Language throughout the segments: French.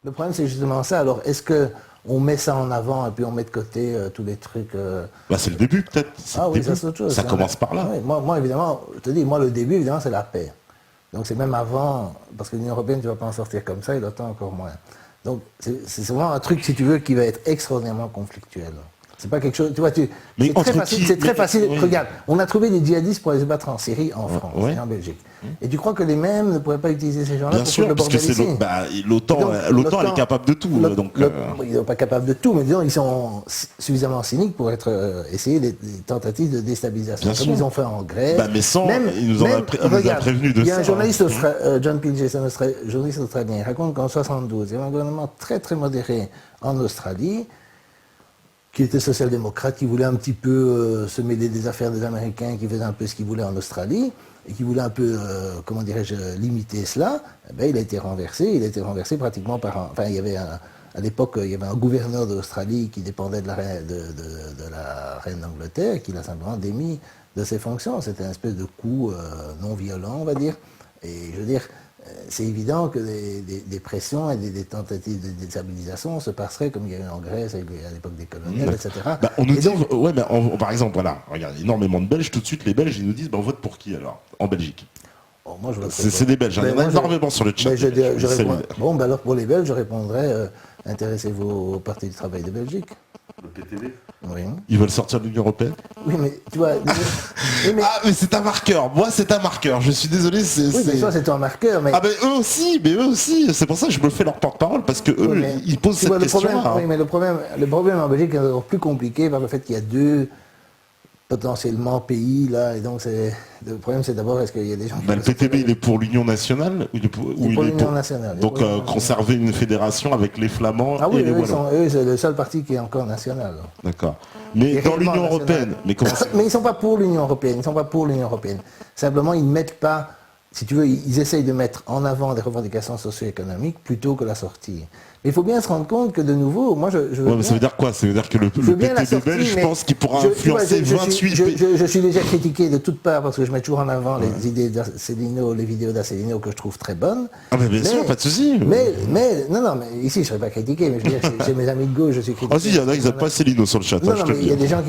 Le problème, c'est justement ça. Alors, est-ce qu'on met ça en avant et puis on met de côté tous les trucs C'est le début, peut-être. Ah oui, ça c'est autre chose. Ça commence par là. Oui, moi, évidemment, je te dis, moi, le début, évidemment, c'est la paix. Donc, c'est même avant, parce que l'Union européenne, tu ne vas pas en sortir comme ça, et l'OTAN encore moins. Donc, c'est vraiment un truc, si tu veux, qui va être extraordinairement conflictuel. C'est pas quelque chose, tu vois, c'est très facile. Oui. Regarde, on a trouvé des djihadistes pour aller se battre en Syrie, en France et en Belgique. Et tu crois que les mêmes ne pourraient pas utiliser ces gens-là pour faire le bordel ici ? L'OTAN, elle est capable de tout. Ils ne sont pas capables de tout, mais disons, ils sont suffisamment cyniques pour essayer des tentatives de déstabilisation, comme ils ont fait en Grèce. Il nous a prévenu de ça. Il y a un journaliste, John Pilges, un journaliste australien, il raconte qu'en 1972, il y avait un gouvernement très très modéré en Australie, qui était social-démocrate, qui voulait un petit peu se mêler des affaires des Américains, qui faisait un peu ce qu'il voulait en Australie, et qui voulait un peu, comment dirais-je, limiter cela. Il a été renversé pratiquement par Enfin, il y avait à l'époque, il y avait un gouverneur d'Australie qui dépendait de la reine d'Angleterre, qui l'a simplement démis de ses fonctions. C'était une espèce de coup non violent, on va dire. Et je veux dire, c'est évident que des pressions et des tentatives de déstabilisation se passeraient comme il y a eu en Grèce à l'époque des coloniales, etc. On nous dit, par exemple, voilà, regarde, énormément de Belges, tout de suite les Belges, ils nous disent, on vote pour qui alors, en Belgique? C'est des Belges, il y en a énormément sur le chat. Alors pour les Belges, je répondrais, intéressez-vous au Parti du Travail de Belgique. Le PTB. Oui. Ils veulent sortir de l'Union européenne. Oui, mais tu vois. mais c'est un marqueur. Moi, c'est un marqueur. Je suis désolé. Mais toi, c'est un marqueur. Mais... eux aussi. C'est pour ça que je me fais leur porte-parole parce que eux, ils posent cette question-là. Oui, mais le problème en Belgique est encore plus compliqué par le fait qu'il y a deux potentiellement pays là, et donc le problème c'est d'abord est-ce qu'il y a des gens qui... le PTB il est pour l'Union nationale ou il est pour nationale. Donc conserver une fédération avec les Flamands et les Wallons. Eux c'est le seul parti qui est encore national. D'accord. Mais dans l'Union européenne, mais ils sont pas pour l'Union européenne, Simplement ils ne mettent pas, si tu veux, ils essayent de mettre en avant des revendications socio-économiques plutôt que la sortie. Mais il faut bien se rendre compte que de nouveau, moi mais ça veut dire quoi? Ça veut dire que le PTB belge, je pense qu'il pourra influencer 28 pays. Je suis déjà critiqué de toutes parts parce que je mets toujours en avant les idées d'Asselineau, les vidéos d'Asselineau que je trouve très bonnes. Mais bien sûr, pas de souci. Mais ici je ne serais pas critiqué, mais je veux dire, j'ai mes amis de gauche, je suis critiqué. Si, il y en a qui n'aiment pas Asselineau sur le chat. Non, mais il y a des gens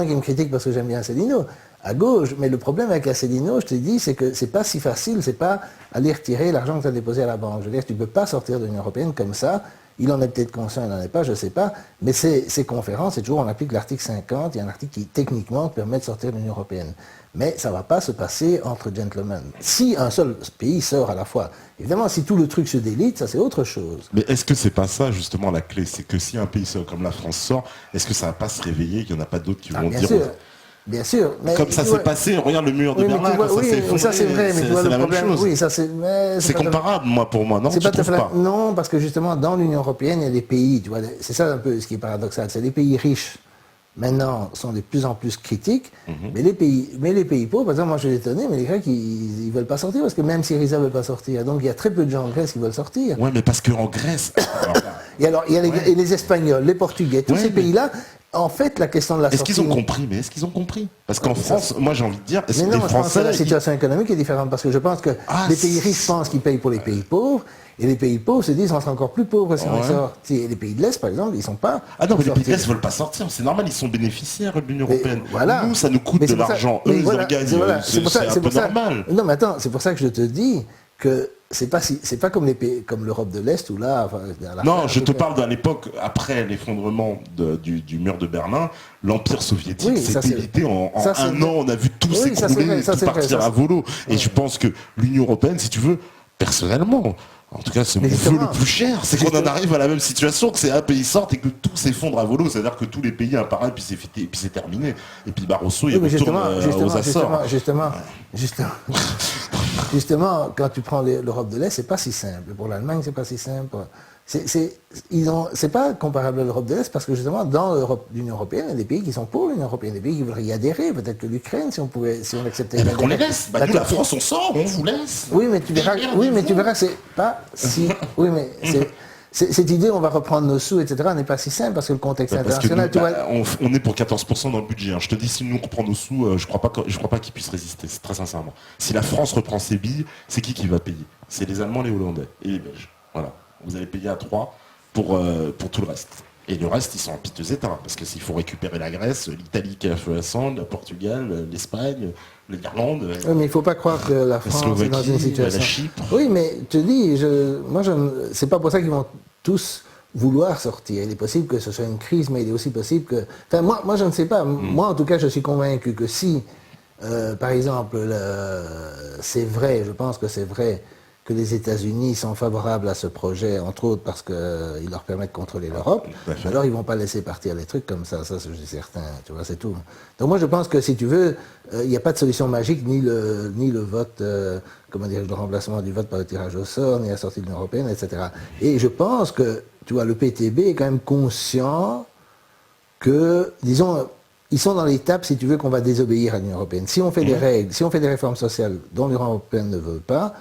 qui me critiquent parce que j'aime bien Asselineau. À gauche, mais le problème avec Asselineau, je te dis, c'est que c'est pas si facile, c'est pas aller retirer l'argent que tu as déposé à la banque. Je veux dire, tu ne peux pas sortir de l'Union européenne comme ça. Il en est peut-être conscient, il n'en est pas, je ne sais pas. Mais ces conférences, c'est toujours, on applique l'article 50, il y a un article qui, techniquement, permet de sortir de l'Union européenne. Mais ça ne va pas se passer entre gentlemen. Si un seul pays sort à la fois, évidemment, si tout le truc se délite, ça c'est autre chose. Mais est-ce que c'est pas ça, justement, la clé? C'est que si un pays comme la France sort, est-ce que ça ne va pas se réveiller, qu'il n'y en a pas d'autres qui vont dire... Bien sûr. Mais comme ça s'est passé, regarde le mur de Berlin, quand ça s'est effondré, ça c'est vrai, mais tu vois le problème. Oui, ça c'est comparable, pour moi, non? Non, parce que justement, dans l'Union européenne, il y a des pays, tu vois, c'est ça un peu ce qui est paradoxal, c'est les pays riches, maintenant, sont de plus en plus critiques, mais les pays pauvres, par exemple, moi je suis étonné, mais les Grecs, ils veulent pas sortir, parce que même Syriza ne veut pas sortir, donc il y a très peu de gens en Grèce qui veulent sortir. Oui, mais parce qu'en Grèce... Et alors, il y a les Espagnols, les Portugais, tous ces pays-là. En fait, la question de la sortie... Est-ce qu'ils ont compris? Parce qu'en France, moi j'ai envie de dire... Mais non, je pense que la situation économique est différente, parce que je pense que les pays riches pensent qu'ils payent pour les pays pauvres, et les pays pauvres se disent on sera encore plus pauvres si on sort. Les pays de l'Est, par exemple, ils ne sont pas... Ah non, mais les pays de l'Est ne veulent pas sortir, c'est normal, ils sont bénéficiaires de l'Union européenne. Nous, ça nous coûte de l'argent, eux, ils en gagnent, c'est un peu normal. Non, mais attends, c'est pour ça que je te dis que... C'est pas comme les pays, comme l'Europe de l'Est où là... Non, je te parle d'une époque, après l'effondrement du mur de Berlin, l'Empire soviétique s'est évité en un an, on a vu tout s'écrouler, tout partir à volo. Et je pense que l'Union européenne, si tu veux, personnellement... En tout cas, c'est mon vœu le plus cher, c'est qu'on en arrive à la même situation, que c'est un pays sort et que tout s'effondre à volo, c'est-à-dire que tous les pays un par un, et puis c'est terminé. Et puis Barroso, il retourne aux Açores. Justement, quand tu prends l'Europe de l'Est, c'est pas si simple. Pour l'Allemagne, c'est pas si simple. C'est pas comparable à l'Europe de l'Est parce que justement, dans l'Union européenne, il y a des pays qui sont pour l'Union européenne, des pays qui voudraient y adhérer. Peut-être que l'Ukraine, si on acceptait. Mais qu'on les laisse. Nous, la France, on sort, on vous laisse. Oui, mais tu verras que c'est pas si. Oui, mais cette idée, on va reprendre nos sous, etc., n'est pas si simple parce que le contexte international. On est pour 14% dans le budget. Je te dis, si nous on reprend nos sous, je crois pas qu'ils puissent résister. C'est très sincèrement. Si la France reprend ses billes, c'est qui va payer? C'est les Allemands, les Hollandais et les Belges. Voilà. vous allez payer à 3 pour tout le reste. Et le reste, ils sont en piteux état, parce qu'il faut récupérer la Grèce, l'Italie qui a feu à sang, le Portugal, l'Espagne, l'Irlande. Oui, mais il ne faut pas croire que la France est dans une situation. La Chypre. Oui, mais je te dis, c'est pas pour ça qu'ils vont tous vouloir sortir. Il est possible que ce soit une crise, mais il est aussi possible que... Enfin, moi je ne sais pas. Moi, en tout cas, je suis convaincu que si, par exemple, c'est vrai, je pense que c'est vrai, que les États-Unis sont favorables à ce projet, entre autres parce qu'il leur permet de contrôler l'Europe, alors ils ne vont pas laisser partir les trucs comme ça je suis certain, tu vois, c'est tout. Donc moi je pense que si tu veux, il n'y a pas de solution magique, ni le vote, comment dire, le remplacement du vote par le tirage au sort, ni la sortie de l'Union européenne, etc. Et je pense que, tu vois, le PTB est quand même conscient que, disons, ils sont dans l'étape, si tu veux, qu'on va désobéir à l'Union européenne. Si on fait des règles, si on fait des réformes sociales dont l'Union européenne ne veut pas,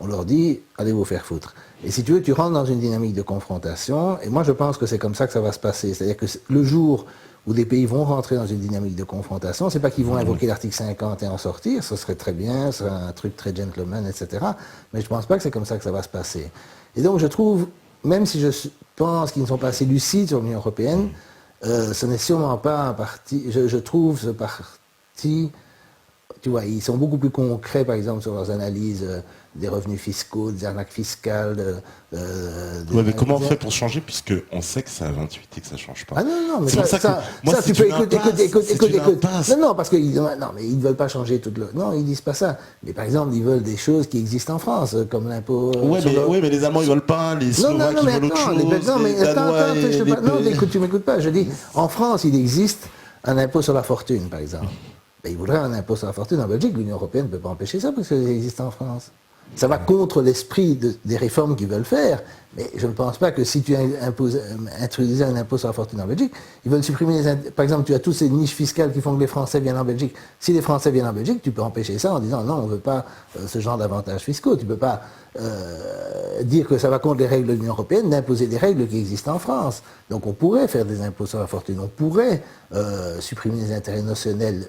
on leur dit, allez vous faire foutre. Et si tu veux, tu rentres dans une dynamique de confrontation, et moi je pense que c'est comme ça que ça va se passer. C'est-à-dire que le jour où des pays vont rentrer dans une dynamique de confrontation, c'est pas qu'ils vont invoquer l'article 50 et en sortir, ce serait très bien, ce serait un truc très gentleman, etc. Mais je pense pas que c'est comme ça que ça va se passer. Et donc je trouve, même si je pense qu'ils ne sont pas assez lucides sur l'Union européenne, ce n'est sûrement pas un parti, je trouve ce parti... Tu vois, ils sont beaucoup plus concrets, par exemple, sur leurs analyses des revenus fiscaux, des arnaques fiscales. Mais comment on fait pour changer, puisque on sait que c'est à 28 et que ça ne change pas. Ah non, mais ça tu peux écoute. Non, parce qu'ils ne veulent pas changer toute le... Non, ils disent pas ça. Mais par exemple, ils veulent des choses qui existent en France, comme l'impôt... Oui, mais les Allemands, ils veulent pas, les Slovaques, ils veulent autre chose, Non, écoute, tu m'écoutes pas. Je dis, en France, il existe un impôt sur la fortune, par exemple. Ils voudraient un impôt sur la fortune en Belgique. L'Union européenne ne peut pas empêcher ça parce que ça existe en France. Ça va contre l'esprit des réformes qu'ils veulent faire. Mais je ne pense pas que si tu introduisais un impôt sur la fortune en Belgique, ils veulent supprimer par exemple, tu as toutes ces niches fiscales qui font que les Français viennent en Belgique. Si les Français viennent en Belgique, tu peux empêcher ça en disant non, on ne veut pas ce genre d'avantages fiscaux. Tu ne peux pas dire que ça va contre les règles de l'Union européenne, d'imposer des règles qui existent en France. Donc on pourrait faire des impôts sur la fortune, on pourrait supprimer les intérêts notionnels.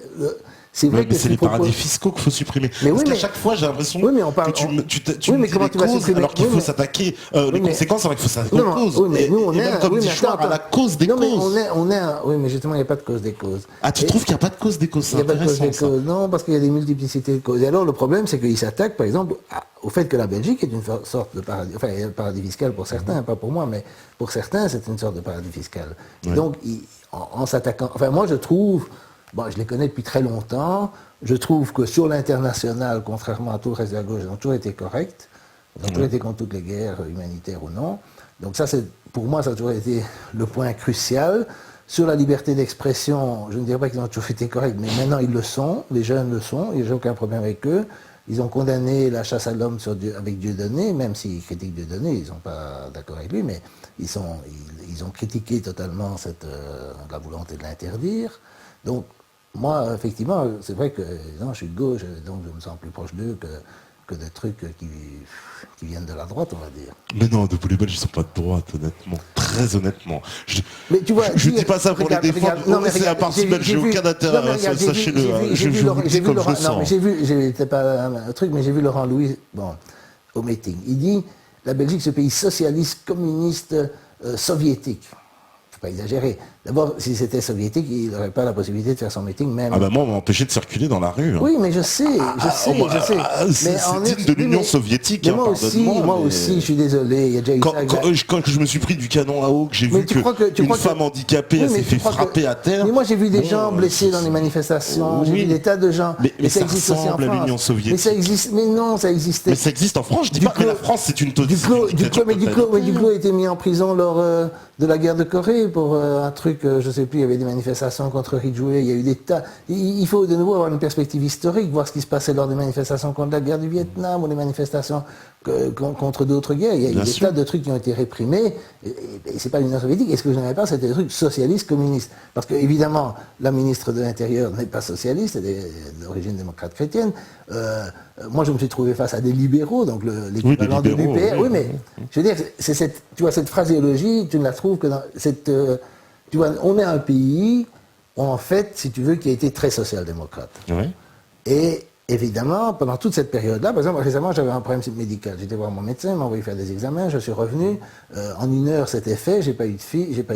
C'est vrai que c'est les paradis fiscaux qu'il faut supprimer. Parce qu'à chaque fois, j'ai l'impression que tu me dis les causes alors qu'il faut s'attaquer les conséquences alors qu'il faut s'attaquer aux causes. Mais nous, on est comme dit Chouard, à la cause des causes. Oui, mais justement, il n'y a pas de cause des causes. Ah, tu trouves qu'il n'y a pas de cause des causes? C'est intéressant, ça. Non, parce qu'il y a des multiplicités de causes. Et alors, le problème, c'est qu'ils s'attaquent, par exemple, au fait que la Belgique est une sorte de paradis, enfin, paradis fiscal pour certains, pas pour moi, mais pour certains, c'est une sorte de paradis fiscal. Donc, en s'attaquant... Enfin, moi, je trouve... Bon, je les connais depuis très longtemps. Je trouve que sur l'international, contrairement à tout le reste de la gauche, ils ont toujours été corrects. Ils ont toujours été contre toutes les guerres, humanitaires ou non. Donc ça, pour moi, ça a toujours été le point crucial. Sur la liberté d'expression, je ne dirais pas qu'ils ont toujours été corrects, mais maintenant ils le sont. Les jeunes le sont. Il n'y a aucun problème avec eux. Ils ont condamné la chasse à l'homme avec Dieudonné, même s'ils critiquent Dieudonné, ils ne sont pas d'accord avec lui, mais ils ont critiqué totalement la volonté de l'interdire. Donc, moi, effectivement, c'est vrai que je suis de gauche, donc je me sens plus proche d'eux que de trucs qui viennent de la droite, on va dire. Mais non, de les Belges, ils ne sont pas de droite, honnêtement. Très honnêtement. Mais tu vois, je ne dis pas ça pour les défendre. Non, mais c'est un parti belge, j'ai aucun intérêt. Sachez-le. J'ai vu Laurent Louis au meeting. Il dit la Belgique, ce pays socialiste, communiste, soviétique. Pas exagéré. D'abord, si c'était soviétique, il n'aurait pas la possibilité de faire son meeting même. Ah ben moi, on m'a empêché de circuler dans la rue. Hein. Oui, mais je sais. C'est digne de l'Union soviétique. Mais moi aussi, je suis désolé. Il y a déjà eu quand je me suis pris du canon à eau, que j'ai vu qu'une femme handicapée s'est fait frapper à terre. Mais moi, j'ai vu des gens blessés dans les manifestations. J'ai vu des tas de gens. Mais ça ressemble à l'Union soviétique. Mais ça existe. Mais non, ça existait. Mais ça existe en France. Je dis pas que la France, c'est une Duclos a été mis en prison lors de la guerre de Corée pour un truc, je sais plus, il y avait des manifestations contre Ridgway, il y a eu des tas... Il faut de nouveau avoir une perspective historique, voir ce qui se passait lors des manifestations contre la guerre du Vietnam ou des manifestations contre d'autres guerres. Il y a eu des tas de trucs qui ont été réprimés, et c'est pas l'Union soviétique. Et ce que je n'aimais pas, c'était des trucs socialistes, communistes. Parce que, évidemment, la ministre de l'Intérieur n'est pas socialiste, elle est d'origine démocrate chrétienne. Moi, je me suis trouvé face à des libéraux, donc l'équivalent de l'UPR. Oui, mais je veux dire, tu vois, cette phraséologie, tu ne la trouves que dans cette... tu vois, on est un pays, en fait, si tu veux, qui a été très social-démocrate. Oui. Et évidemment, pendant toute cette période-là, par exemple, récemment, j'avais un problème médical. J'étais voir mon médecin, il m'a envoyé faire des examens, je suis revenu, en 1 heure c'était fait, j'ai pas eu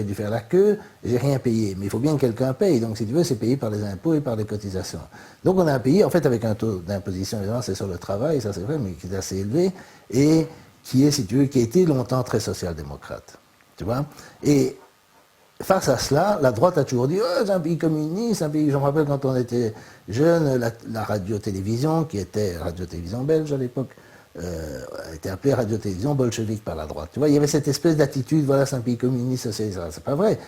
dû faire la queue, j'ai rien payé. Mais il faut bien que quelqu'un paye, donc si tu veux, c'est payé par les impôts et par les cotisations. Donc on a payé, en fait, avec un taux d'imposition, évidemment, c'est sur le travail, ça c'est vrai, mais qui est assez élevé, et qui est, si tu veux, qui a été longtemps très social-démocrate. Tu vois? Et face à cela, la droite a toujours dit oh, c'est un pays communiste, un pays. Je me rappelle quand on était jeune, la radio-télévision, qui était radio-télévision belge à l'époque, était appelée radio-télévision bolchevique par la droite. Tu vois, il y avait cette espèce d'attitude, voilà, c'est un pays communiste, socialiste. C'est pas vrai.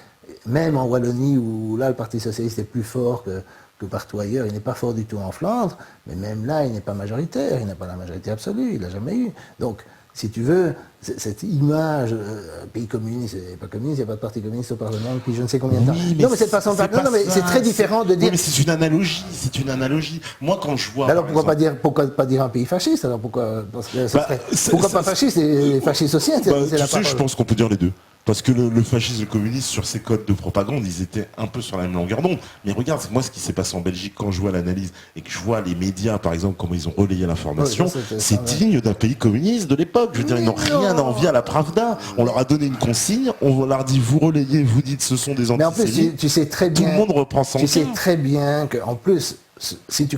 Même en Wallonie, où là, le Parti socialiste est plus fort que partout ailleurs, il n'est pas fort du tout en Flandre, mais même là, il n'est pas majoritaire, il n'a pas la majorité absolue, il l'a jamais eu. Donc, si tu veux, cette image, pays communiste, pas communiste, il n'y a pas de parti communiste au Parlement depuis je ne sais combien de temps. Oui, non, mais cette façon de parler, non, mais c'est très différent de dire. Oui, mais c'est une analogie, Moi, quand je vois. Alors pourquoi pas dire un pays fasciste? Alors pourquoi pourquoi pas fasciste et fasciste aussi? Je pense qu'on peut dire les deux. Parce que le fascisme et le communisme, sur ces codes de propagande, ils étaient un peu sur la même longueur d'onde. Mais regarde, moi, ce qui s'est passé en Belgique, quand je vois l'analyse et que je vois les médias, par exemple, comment ils ont relayé l'information, c'est digne d'un pays communiste de l'époque. Je veux dire, ils n'ont rien à envier à la Pravda. On leur a donné une consigne, on leur dit, vous relayez, vous dites, ce sont des antisémites. Mais en plus, tu sais très bien. Tout le monde reprend son. Tu sais très bien qu'en plus, si tu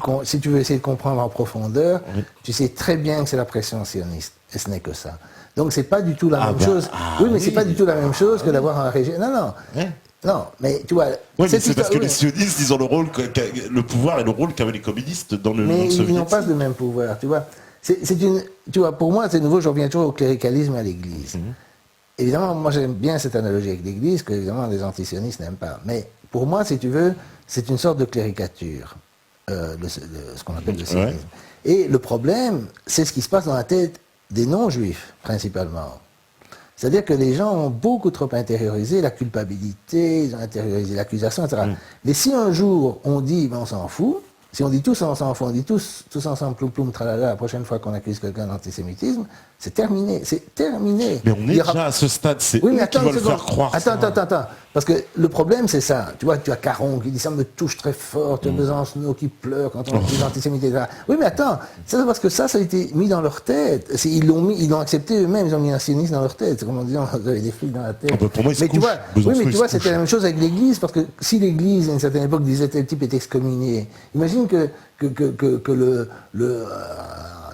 veux essayer de comprendre en profondeur, tu sais très bien que c'est la pression sioniste. Et ce n'est que ça. Donc c'est pas du tout la même chose. Oui, mais c'est pas du tout la même chose que d'avoir un régime. Non. Non, mais tu vois. Oui, mais c'est parce que les sionistes, ils ont le pouvoir et le rôle qu'avaient les communistes dans le monde soviétique. Mais ils n'ont pas le même pouvoir, tu vois. Tu vois, pour moi, c'est nouveau, je reviens toujours au cléricalisme et à l'Église. Évidemment, moi j'aime bien cette analogie avec l'Église, que évidemment les antisionistes n'aiment pas. Mais pour moi, si tu veux, c'est une sorte de cléricature, ce qu'on appelle le sionisme. Et le problème, c'est ce qui se passe dans la tête des non-juifs, principalement. C'est-à-dire que les gens ont beaucoup trop intériorisé la culpabilité, ils ont intériorisé l'accusation, etc. Mais si un jour on dit, ben on s'en fout, si on dit tous on s'en fout, on dit tous ensemble ploum ploum tralala la prochaine fois qu'on accuse quelqu'un d'antisémitisme, c'est terminé, c'est terminé. Mais on est déjà à ce stade, c'est eux qui veulent faire croire ça. Attends, parce que le problème c'est ça, tu vois, tu as Caron qui dit ça me touche très fort, tu as Besancenot qui pleure quand on dit l'antisémité, etc. Oui mais attends, c'est parce que ça a été mis dans leur tête, ils l'ont accepté eux-mêmes, ils ont mis un sionisme dans leur tête, c'est comme en disant, vous avez des flics dans la tête. Pour moi, mais tu vois, c'était la même chose avec l'Église, parce que si l'Église à une certaine époque disait tel type est excommunié, imagine que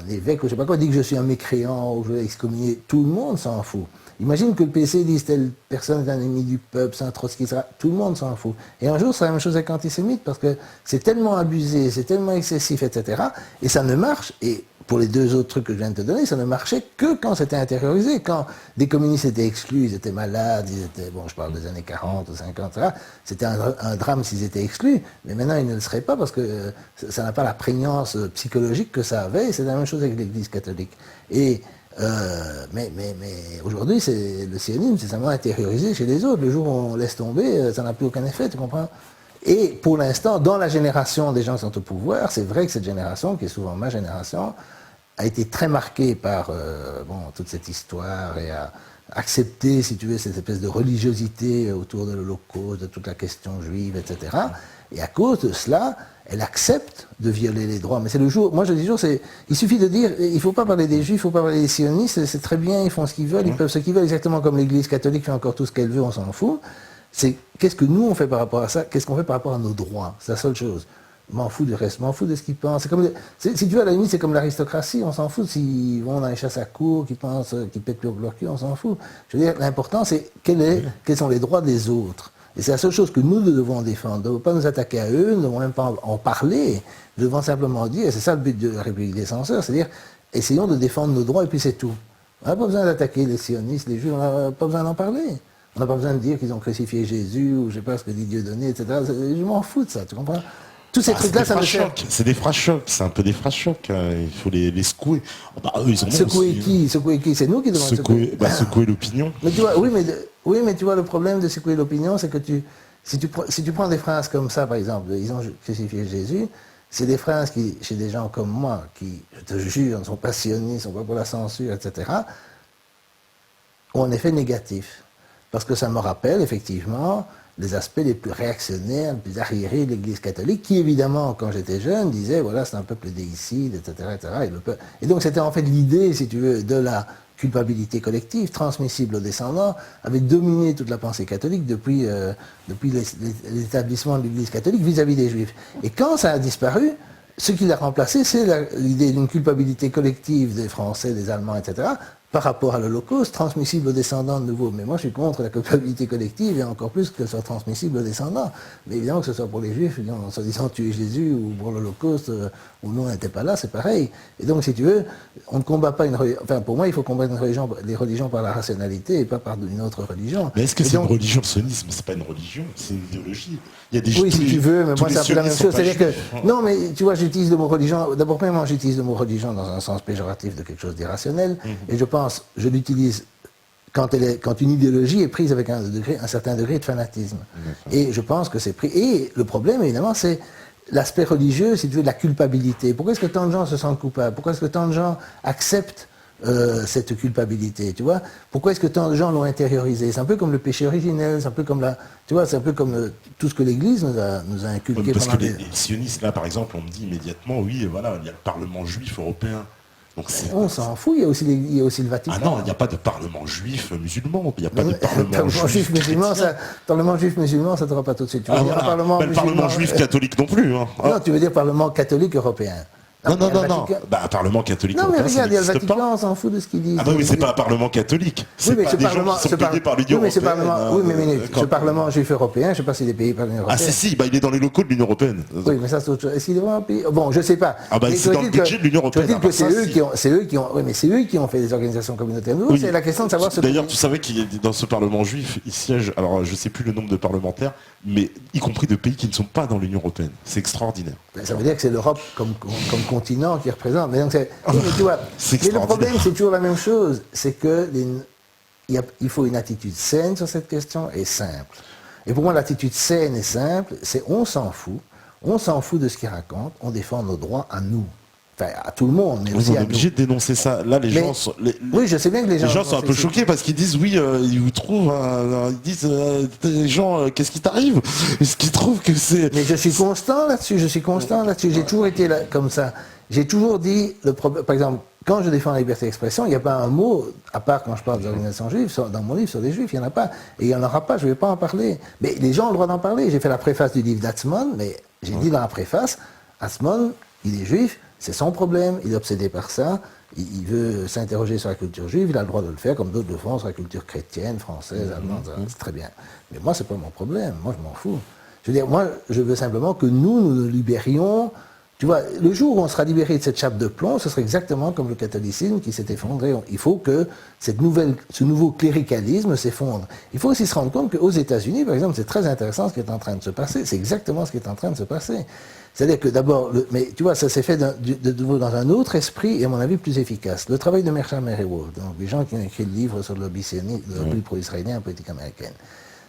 l'évêque, ou je sais pas quoi, dit que je suis un mécréant ou que je vais excommunier, tout le monde s'en fout. Imagine que le PC dise telle personne est un ennemi du peuple, c'est un trotskiste, tout le monde s'en fout. Et un jour, c'est la même chose avec l'antisémite, parce que c'est tellement abusé, c'est tellement excessif, etc. Et ça ne marche, et pour les deux autres trucs que je viens de te donner, ça ne marchait que quand c'était intériorisé. Quand des communistes étaient exclus, ils étaient malades, je parle des années 40 ou 50, etc. C'était un drame s'ils étaient exclus, mais maintenant ils ne le seraient pas parce que ça n'a pas la prégnance psychologique que ça avait, et c'est la même chose avec l'Église catholique. Et mais aujourd'hui, le sionisme, c'est simplement intériorisé chez les autres. Le jour où on laisse tomber, ça n'a plus aucun effet, tu comprends? Et pour l'instant, dans la génération des gens qui sont au pouvoir, c'est vrai que cette génération, qui est souvent ma génération, a été très marquée par toute cette histoire et a accepté, si tu veux, cette espèce de religiosité autour de l'Holocauste, de toute la question juive, etc. Et à cause de cela, elle accepte de violer les droits. Mais c'est le jour, moi je dis toujours, il suffit de dire, il ne faut pas parler des juifs, il ne faut pas parler des sionistes, c'est très bien, ils font ce qu'ils veulent, ils peuvent ce qu'ils veulent, exactement comme l'Église catholique fait encore tout ce qu'elle veut, on s'en fout. C'est qu'est-ce que nous on fait par rapport à ça, qu'est-ce qu'on fait par rapport à nos droits, c'est la seule chose. Je m'en fous du reste, je m'en fous de ce qu'ils pensent. Si tu veux, à la limite, c'est comme l'aristocratie, on s'en fout. S'ils vont dans les chasses à cour, qu'ils pensent, qu'ils pètent leur cul, on s'en fout. Je veux dire, l'important, c'est quels sont les droits des autres. Et c'est la seule chose que nous devons défendre. Nous ne devons pas nous attaquer à eux, nous ne devons même pas en parler. Nous devons simplement dire, et c'est ça le but de la République des censeurs, c'est-à-dire, essayons de défendre nos droits et puis c'est tout. On n'a pas besoin d'attaquer les sionistes, les juifs, on n'a pas besoin d'en parler. On n'a pas besoin de dire qu'ils ont crucifié Jésus, ou je ne sais pas ce que dit Dieudonné, etc. Je m'en fous de ça, tu comprends? Tous ces trucs-là, ça me fait. C'est des phrases chocs, c'est un peu des phrases chocs. Il faut les secouer. Eux, ils en secouer qui? Secouer qui? C'est nous qui devons secouer. Secouer l'opinion. Mais tu vois, oui, mais tu vois, le problème de secouer l'opinion, c'est que si tu prends des phrases comme ça, par exemple, ils ont crucifié Jésus, c'est des phrases qui, chez des gens comme moi, qui, je te jure, ne sont pas sionistes, ne sont pas pour la censure, etc., ont un effet négatif. Parce que ça me rappelle, effectivement, les aspects les plus réactionnaires, les plus arriérés de l'Église catholique, qui évidemment, quand j'étais jeune, disait voilà, c'est un peuple déicide, etc., etc. Et donc c'était en fait l'idée, si tu veux, de la culpabilité collective, transmissible aux descendants, avait dominé toute la pensée catholique depuis l'établissement de l'Église catholique vis-à-vis des Juifs. Et quand ça a disparu, ce qui l'a remplacé, c'est l'idée d'une culpabilité collective des Français, des Allemands, etc., par rapport à l'Holocauste, transmissible aux descendants de nouveau. Mais moi, je suis contre la culpabilité collective, et encore plus que ce soit transmissible aux descendants. Mais évidemment, que ce soit pour les Juifs, en se disant tuer Jésus, ou pour l'Holocauste, où nous, on n'était pas là, c'est pareil. Et donc, si tu veux, on ne combat pas une religion. Enfin, pour moi, il faut combattre les religions par la rationalité et pas par une autre religion. Mais est-ce que c'est une religion, le sionisme? C'est pas une religion, c'est une idéologie. Il y a des, oui, si tu veux, mais moi, c'est un peu la même chose. C'est-à-dire que. Non, mais tu vois, j'utilise le mot religion. D'abord, moi, j'utilise le mot religion dans un sens péjoratif de quelque chose d'irrationnel. Et je l'utilise quand une idéologie est prise avec un certain degré de fanatisme. Et je pense que c'est pris. Et le problème, évidemment, c'est l'aspect religieux, si tu veux, de la culpabilité. Pourquoi est-ce que tant de gens se sentent coupables? Pourquoi est-ce que tant de gens acceptent cette culpabilité, tu vois? Pourquoi est-ce que tant de gens l'ont intériorisé? C'est un peu comme le péché originel, c'est un peu comme tout ce que l'Église nous a inculqué. Parce que les sionistes, là, par exemple, on me dit immédiatement, oui, voilà, il y a le Parlement juif européen. On s'en fout, il y a aussi le Vatican. Ah non, il n'y a pas de parlement juif musulman, il n'y a pas de parlement juif musulman. Parlement juif musulman, ça ne t'aura pas tout de suite. Le parlement juif catholique non plus. Hein. Non, tu veux dire parlement catholique européen. Non. Un parlement catholique européen, mais regarde, il y a le Vatican, on s'en fout de ce qu'ils disent. Ah bah oui, c'est pas un parlement catholique. C'est pas des gens qui sont payés par l'Union européenne. Oui, mais ce parlement juif européen, je ne sais pas s'il est payé par l'Union européenne. Ah si, il est dans les locaux de l'Union européenne. Oui, mais ça c'est autre chose. Est-ce qu'il est vraiment payé? Bon, je ne sais pas. Ah bah c'est dans le budget de l'Union européenne. Je veux dire que c'est eux qui ont fait des organisations communautaires. Nous, c'est la question de savoir ce que... D'ailleurs, tu savais qu'il y a dans ce parlement juif, il siège, alors je ne sais plus le nombre de parlementaires, mais y compris de pays qui ne sont pas dans l'Union européenne. C'est extraordinaire. Ça veut dire que c'est l'Europe comme continent qui représente. Mais donc tu vois, mais le problème, c'est toujours la même chose. C'est qu'il faut une attitude saine sur cette question et simple. Et pour moi, l'attitude saine et simple, c'est on s'en fout. On s'en fout de ce qu'ils racontent. On défend nos droits à nous. Enfin, à tout le monde, mais aussi à nous. On est obligé de dénoncer ça. Là, les gens sont... Oui, je sais bien que les gens sont un peu choqués parce qu'ils disent, oui, ils vous trouvent... ils disent, les gens, qu'est-ce qui t'arrive? Est-ce qu'ils trouvent que c'est... Mais je suis constant là-dessus. J'ai toujours été là, comme ça. J'ai toujours dit, par exemple, quand je défends la liberté d'expression, il n'y a pas un mot, à part quand je parle des organisations juives, dans mon livre sur les juifs, il n'y en a pas. Et il n'y en aura pas, je ne vais pas en parler. Mais les gens ont le droit d'en parler. J'ai fait la préface du livre d'Atzmon, mais j'ai dit dans la préface, Atzmon, il est juif, c'est son problème, il est obsédé par ça, il veut s'interroger sur la culture juive, il a le droit de le faire, comme d'autres le font sur la culture chrétienne, française, allemande, c'est très bien. Mais moi, c'est pas mon problème, moi je m'en fous. Je veux dire, moi, je veux simplement que nous libérions. Tu vois, le jour où on sera libéré de cette chape de plomb, ce serait exactement comme le catholicisme qui s'est effondré. Il faut que ce nouveau cléricalisme s'effondre. Il faut aussi se rendre compte qu'aux États-Unis, par exemple, c'est très intéressant ce qui est en train de se passer. C'est exactement ce qui est en train de se passer. C'est-à-dire que d'abord, mais tu vois, ça s'est fait dans un autre esprit et à mon avis plus efficace. Le travail de Mersha Meriwolf, donc les gens qui ont écrit le livre sur le lobby pro-israélien, politique américaine,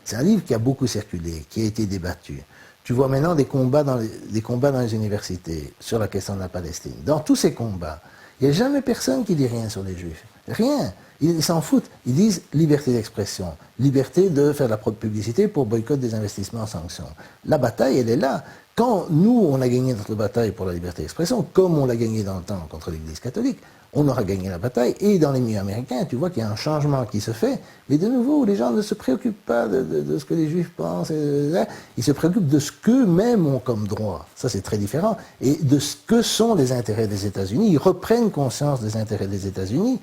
c'est un livre qui a beaucoup circulé, qui a été débattu. Tu vois maintenant des combats dans les universités sur la question de la Palestine. Dans tous ces combats, il n'y a jamais personne qui dit rien sur les Juifs. Rien. Ils s'en foutent. Ils disent liberté d'expression, liberté de faire de la publicité pour boycott des investissements en sanctions. La bataille, elle est là. Quand nous, on a gagné notre bataille pour la liberté d'expression, comme on l'a gagné dans le temps contre l'Église catholique, on aura gagné la bataille. Et dans les milieux américains, tu vois qu'il y a un changement qui se fait. Mais de nouveau, les gens ne se préoccupent pas de ce que les Juifs pensent. Ils se préoccupent de ce qu'eux-mêmes ont comme droit. Ça, c'est très différent. Et de ce que sont les intérêts des États-Unis. Ils reprennent conscience des intérêts des États-Unis.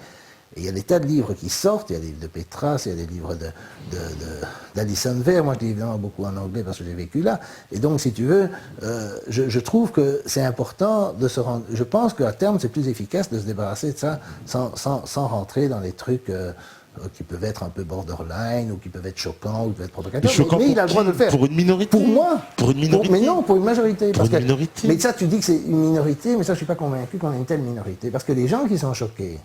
Et il y a des tas de livres qui sortent. Il y a des livres de Petras, il y a des livres d'Alison Weir. Moi, je lis évidemment beaucoup en anglais parce que j'ai vécu là. Et donc, si tu veux, je trouve que c'est important de se rendre... Je pense qu'à terme, c'est plus efficace de se débarrasser de ça sans rentrer dans les trucs... qui peuvent être un peu borderline, ou qui peuvent être choquants, ou qui peuvent être provocateurs. Mais il a le droit de le faire. Pour une minorité. Pour moi. Pour une minorité. Mais non, pour une majorité. Pour une minorité. Mais ça, tu dis que c'est une minorité, mais ça, je ne suis pas convaincu qu'on ait une telle minorité. Parce que les gens qui sont choqués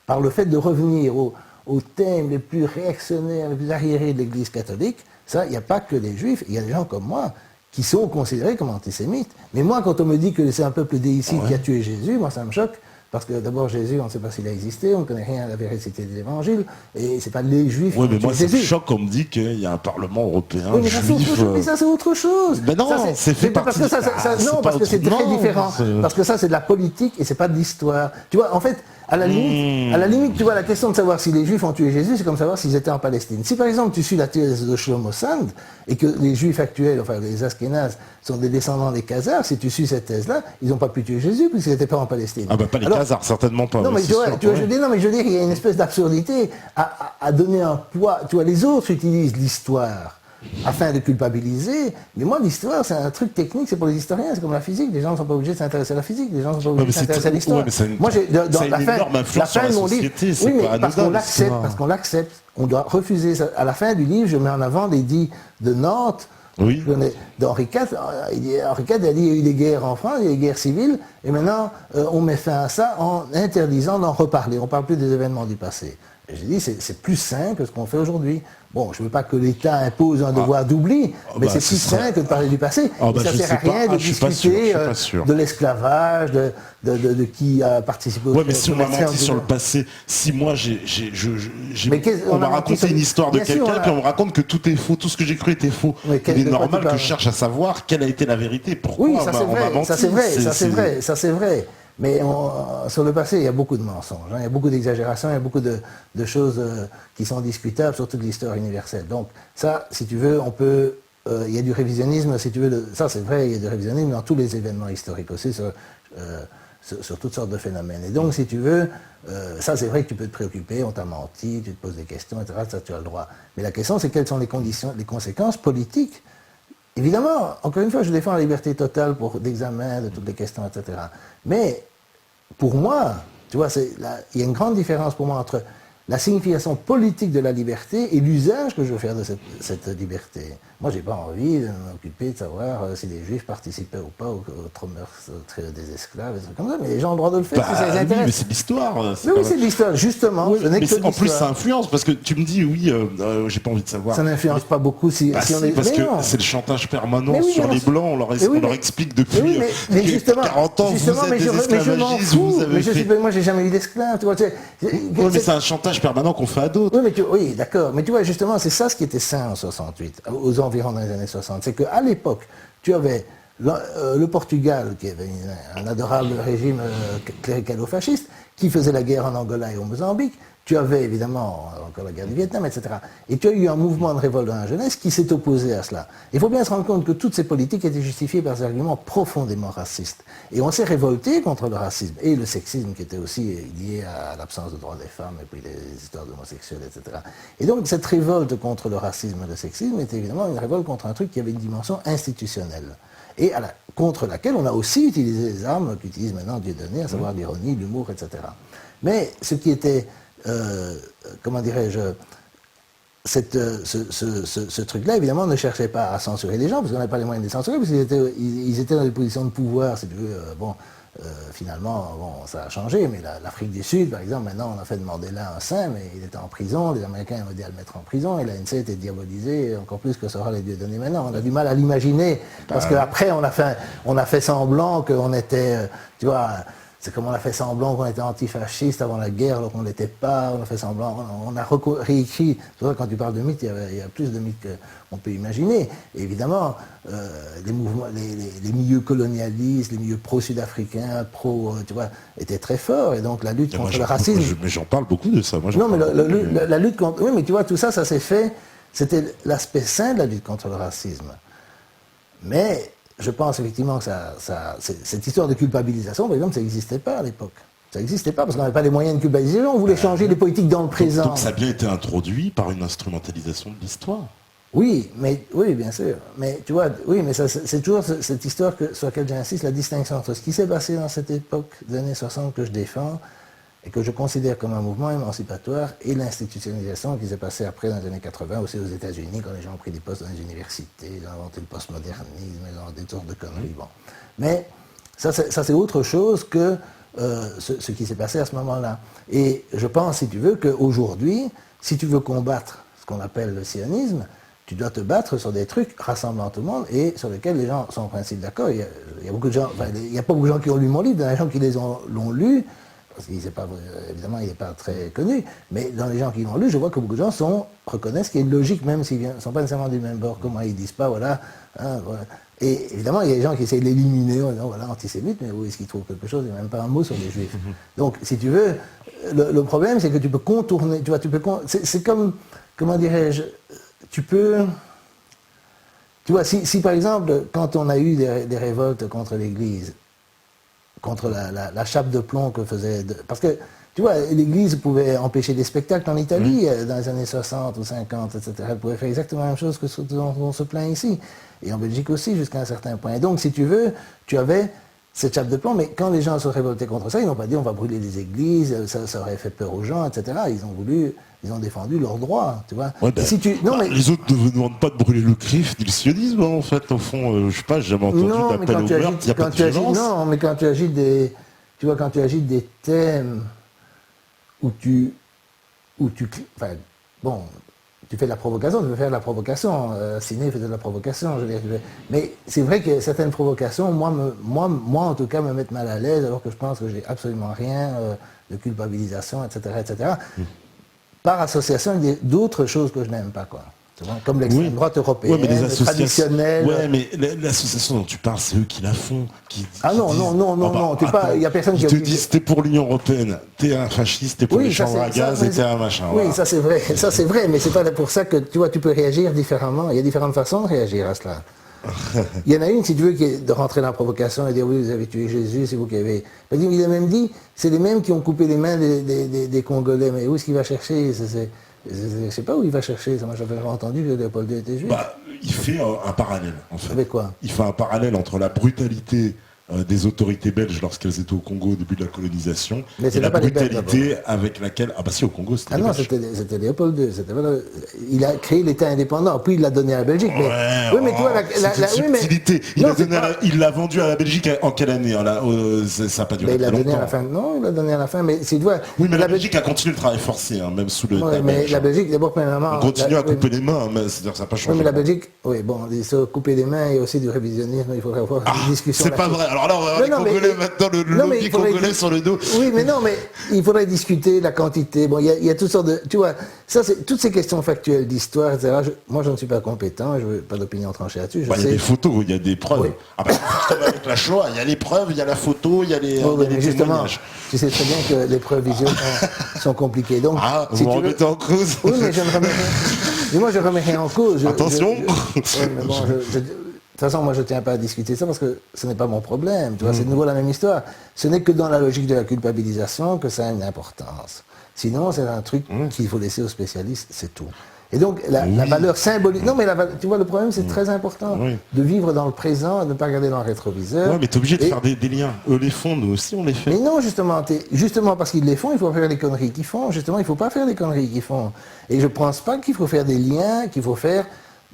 par le fait de revenir aux thèmes les plus réactionnaires, les plus arriérés de l'Église catholique, ça, il n'y a pas que les Juifs, il y a des gens comme moi qui sont considérés comme antisémites. Mais moi, quand on me dit que c'est un peuple déicide qui a tué Jésus, moi, ça me choque. parce que d'abord Jésus, on ne sait pas s'il a existé, on ne connaît rien à la véracité des évangiles, et c'est pas les Juifs qui ont tué Jésus. Oui, mais moi ça me choque qu'on me dit qu'il y a un Parlement européen juif. Mais ça c'est autre chose. Mais non, c'est fait partie. Non, parce que c'est très différent. Parce que ça c'est de la politique et c'est pas de l'histoire. Tu vois, en fait, à la limite, tu vois, la question de savoir si les Juifs ont tué Jésus, c'est comme savoir s'ils étaient en Palestine. Si par exemple tu suis la thèse de Shlomo Sand et que les Juifs actuels, enfin les Ashkénazes, sont des descendants des Khazars, si tu suis cette thèse-là, ils n'ont pas pu tuer Jésus puisqu'ils n'étaient pas en Palestine. Ah bah pas les Khazars, certainement pas. Non mais je veux dire, il y a une espèce d'absurdité à donner un poids. Tu vois, les autres utilisent l'histoire afin de culpabiliser, mais moi l'histoire c'est un truc technique, c'est pour les historiens, c'est comme la physique, les gens ne sont pas obligés de s'intéresser à la physique, les gens ne sont pas obligés de s'intéresser à l'histoire. Moi j'ai dans la fin de mon livre, oui mais parce qu'on l'accepte, on doit refuser ça. À la fin du livre, je mets en avant l'édit de Nantes, d'Henri IV. Henri IV a dit il y a eu des guerres en France, il y a eu des guerres civiles, et maintenant on met fin à ça en interdisant d'en reparler, on ne parle plus des événements du passé. J'ai dit, c'est plus sain que ce qu'on fait aujourd'hui. Bon, je ne veux pas que l'État impose un devoir d'oubli, mais c'est plus sain que de parler du passé. Ça ne sert à rien de discuter de l'esclavage, de qui a participé au... Oui, mais si on m'a menti sur le passé, si moi on m'a raconté une histoire de quelqu'un, puis on me raconte que tout est faux, tout ce que j'ai cru était faux. Il est normal que je cherche à savoir quelle a été la vérité, pourquoi on m'a menti. Ça c'est vrai. Mais sur le passé, il y a beaucoup de mensonges, il y a beaucoup d'exagérations, il y a beaucoup de choses qui sont discutables, surtout de l'histoire universelle. Donc ça, si tu veux, il y a du révisionnisme, si tu veux, ça c'est vrai, il y a du révisionnisme dans tous les événements historiques aussi, sur toutes sortes de phénomènes. Et donc, si tu veux, ça c'est vrai que tu peux te préoccuper, on t'a menti, tu te poses des questions, etc., ça tu as le droit. Mais la question, c'est quelles sont les conséquences politiques. Évidemment, encore une fois, je défends la liberté totale d'examen de toutes les questions, etc. Mais pour moi, tu vois, il y a une grande différence pour moi entre la signification politique de la liberté et l'usage que je veux faire de cette liberté. Moi, j'ai pas envie de m'occuper de savoir si les Juifs participaient ou pas au meurtre des esclaves, des trucs comme ça, mais les gens ont le droit de le faire si ça les intéresse. Mais c'est de l'histoire. Oui, c'est de l'histoire, justement. Oui, mais en plus, ça influence, parce que tu me dis, j'ai pas envie de savoir. Ça n'influence pas beaucoup si on est... Parce que c'est le chantage permanent sur les Blancs, on leur explique depuis 40 ans, vous êtes des esclavagistes, vous avez fait... Moi, j'ai jamais eu d'esclaves, tu vois. Oui, mais c'est un chantage permanent qu'on fait à d'autres. Oui, d'accord. Mais tu vois, justement, c'est ça ce qui était sain en 68, aux environs dans les années 60. C'est qu'à l'époque, tu avais le Portugal, qui avait un adorable régime cléricalo-fasciste, qui faisait la guerre en Angola et au Mozambique. Tu avais évidemment encore la guerre du Vietnam, etc. Et tu as eu un mouvement de révolte dans la jeunesse qui s'est opposé à cela. Il faut bien se rendre compte que toutes ces politiques étaient justifiées par des arguments profondément racistes. Et on s'est révolté contre le racisme et le sexisme qui était aussi lié à l'absence de droits des femmes et puis les histoires d'homosexuels, etc. Et donc cette révolte contre le racisme et le sexisme était évidemment une révolte contre un truc qui avait une dimension institutionnelle. Et contre laquelle on a aussi utilisé les armes qu'utilise maintenant Dieudonné, à savoir l'ironie, l'humour, etc. Mais ce qui était... comment dirais-je, ce truc-là, évidemment, ne cherchait pas à censurer les gens, parce qu'on n'avait pas les moyens de les censurer, parce qu'ils étaient dans des positions de pouvoir, si tu veux. Finalement, ça a changé, mais l'Afrique du Sud, par exemple, maintenant, on a fait de Mandela un saint, mais il était en prison, les Américains ont aidé à le mettre en prison, et l'ANC était diabolisée encore plus que sera les Dieudonné maintenant. On a du mal à l'imaginer, parce qu'après, on a fait semblant qu'on était, tu vois... C'est comme on a fait semblant qu'on était antifasciste avant la guerre, alors qu'on ne l'était pas, on a fait semblant, on a réécrit. C'est vrai, quand tu parles de mythes, il y a plus de mythes qu'on peut imaginer. Et évidemment, les mouvements, les milieux colonialistes, les milieux pro-sud-africains, tu vois, étaient très forts. Et donc la lutte contre le racisme... Mais j'en parle beaucoup de ça. Non, mais la lutte contre... Oui, mais tu vois, tout ça, ça s'est fait... C'était l'aspect sain de la lutte contre le racisme. Mais... Je pense effectivement que cette histoire de culpabilisation, par exemple, ça n'existait pas à l'époque. Ça n'existait pas parce qu'on n'avait pas les moyens de culpabiliser. On voulait changer les politiques dans le présent. Donc ça a bien été introduit par une instrumentalisation de l'histoire. Oui, bien sûr. Mais tu vois, oui, mais c'est toujours cette histoire sur laquelle j'insiste, la distinction entre ce qui s'est passé dans cette époque des années 60 que je défends et que je considère comme un mouvement émancipatoire et l'institutionnalisation qui s'est passée après dans les années 80, aussi aux États-Unis, quand les gens ont pris des postes dans les universités, ils ont inventé le postmodernisme, ils ont inventé toutes sortes de conneries. Bon. Mais ça c'est autre chose que ce qui s'est passé à ce moment-là. Et je pense, si tu veux, qu'aujourd'hui, si tu veux combattre ce qu'on appelle le sionisme, tu dois te battre sur des trucs rassemblant tout le monde et sur lesquels les gens sont en principe d'accord. Il y a beaucoup de gens, il n'y a pas beaucoup de gens qui ont lu mon livre, il y a des gens qui l'ont lu. parce qu'il n'est pas, évidemment, il n'est pas très connu, mais dans les gens qui l'ont lu, je vois que beaucoup de gens reconnaissent qu'il y a une logique, même s'ils ne sont pas nécessairement du même bord que moi, ils ne disent pas, voilà, hein, voilà. Et évidemment, il y a des gens qui essayent de l'éliminer en disant, voilà, antisémite, mais où est-ce qu'ils trouvent quelque chose? Il n'y a même pas un mot sur les juifs. Donc, si tu veux, le problème, c'est que tu peux contourner, tu vois, c'est comme, comment dirais-je, tu peux... Tu vois, si par exemple, quand on a eu des révoltes contre l'Église, contre la chape de plomb que faisait... parce que, tu vois, l'Église pouvait empêcher des spectacles en Italie dans les années 60 ou 50, etc. Elle pouvait faire exactement la même chose que ce dont on se plaint ici. Et en Belgique aussi, jusqu'à un certain point. Et donc, si tu veux, tu avais cette chape de plomb, mais quand les gens se révoltaient contre ça, ils n'ont pas dit on va brûler les églises, ça aurait fait peur aux gens, etc. Ils ont défendu leurs droits, tu vois. Ouais, mais les autres ne vous demandent pas de brûler le CRIF ni le sionisme, en fait, au fond, je sais pas, j'ai jamais entendu d'appel au meurtre, il n'y a pas de violence. Non, mais quand tu agites des thèmes où tu enfin, bon, tu fais de la provocation, tu peux faire de la provocation. Ciné faisait de la provocation, je veux dire. Mais c'est vrai que certaines provocations, moi en tout cas, me mettent mal à l'aise, alors que je pense que j'ai absolument rien de culpabilisation, etc., etc. Par association avec d'autres choses que je n'aime pas, quoi. Comme l'extrême droite européenne, traditionnelle. Ouais, mais l'association dont tu parles, c'est eux qui la font. Non, il n'y a personne qui... Ils te disent, t'es pour l'Union européenne, t'es un fasciste, t'es pour les chambres à gaz, et t'es un machin. Oui, voilà. Ça c'est vrai, mais c'est pas pour ça que, tu vois, tu peux réagir différemment. Il y a différentes façons de réagir à cela. Il y en a une, si tu veux, qui est de rentrer dans la provocation et dire, oui, vous avez tué Jésus, c'est vous qui avez... Il a même dit, c'est les mêmes qui ont coupé les mains des Congolais, mais où est-ce qu'il va chercher? Je ne sais pas où il va chercher, ça moi j'avais entendu que Léopold II était juif. Il fait un parallèle, en fait. Avec quoi? Il fait un parallèle entre la brutalité des autorités belges lorsqu'elles étaient au Congo au début de la colonisation, et la brutalité avec laquelle... Ah bah si, au Congo, c'était non, c'était Léopold II. Il a créé l'État indépendant, puis il l'a donné à la Belgique. Mais toi, subtilité. Il l'a vendu à la Belgique en quelle année? Ça n'a pas duré très longtemps. Non, il l'a donné à la fin, mais c'est... Oui, mais la Belgique a continué le travail forcé, hein, même sous le... Oui, mais la Belgique, d'abord, premièrement... On continue à couper les mains, mais c'est-à-dire que ça n'a pas changé. Oui, mais la Belgique, oui, bon, se couper les mains, il y a aussi du révisionnisme, il faudrait avoir une discussion. C'est pas vrai. Alors là, on va avoir les Congolais maintenant, le lobby congolais sur le dos. Oui, mais non, mais il faudrait discuter la quantité. Bon, il y a toutes sortes de... Tu vois, ça, c'est toutes ces questions factuelles d'histoire, etc. Moi, je ne suis pas compétent, je n'ai pas d'opinion tranchée là-dessus. Il y a des photos, il y a des preuves. Oui. Comme avec la Shoah, il y a les preuves, il y a la photo, il y a les justement, tu sais très bien que les preuves visuelles sont compliquées. Donc, vous me remettez en cause. Oui, mais je ne remets rien. Mais moi, je ne remets rien en cause. Attention. De toute façon, moi, je ne tiens pas à discuter ça parce que ce n'est pas mon problème. Tu vois, c'est de nouveau la même histoire. Ce n'est que dans la logique de la culpabilisation que ça a une importance. Sinon, c'est un truc qu'il faut laisser aux spécialistes, c'est tout. Et donc, la valeur symbolique... Non, mais tu vois, le problème, c'est très important de vivre dans le présent, de ne pas regarder dans le rétroviseur. Oui, mais tu es obligé de faire des liens. Eux les font, nous aussi, on les fait. Mais non, justement parce qu'ils les font, il faut faire les conneries qu'ils font. Justement, il ne faut pas faire les conneries qu'ils font. Et je ne pense pas qu'il faut faire des liens, qu'il faut faire...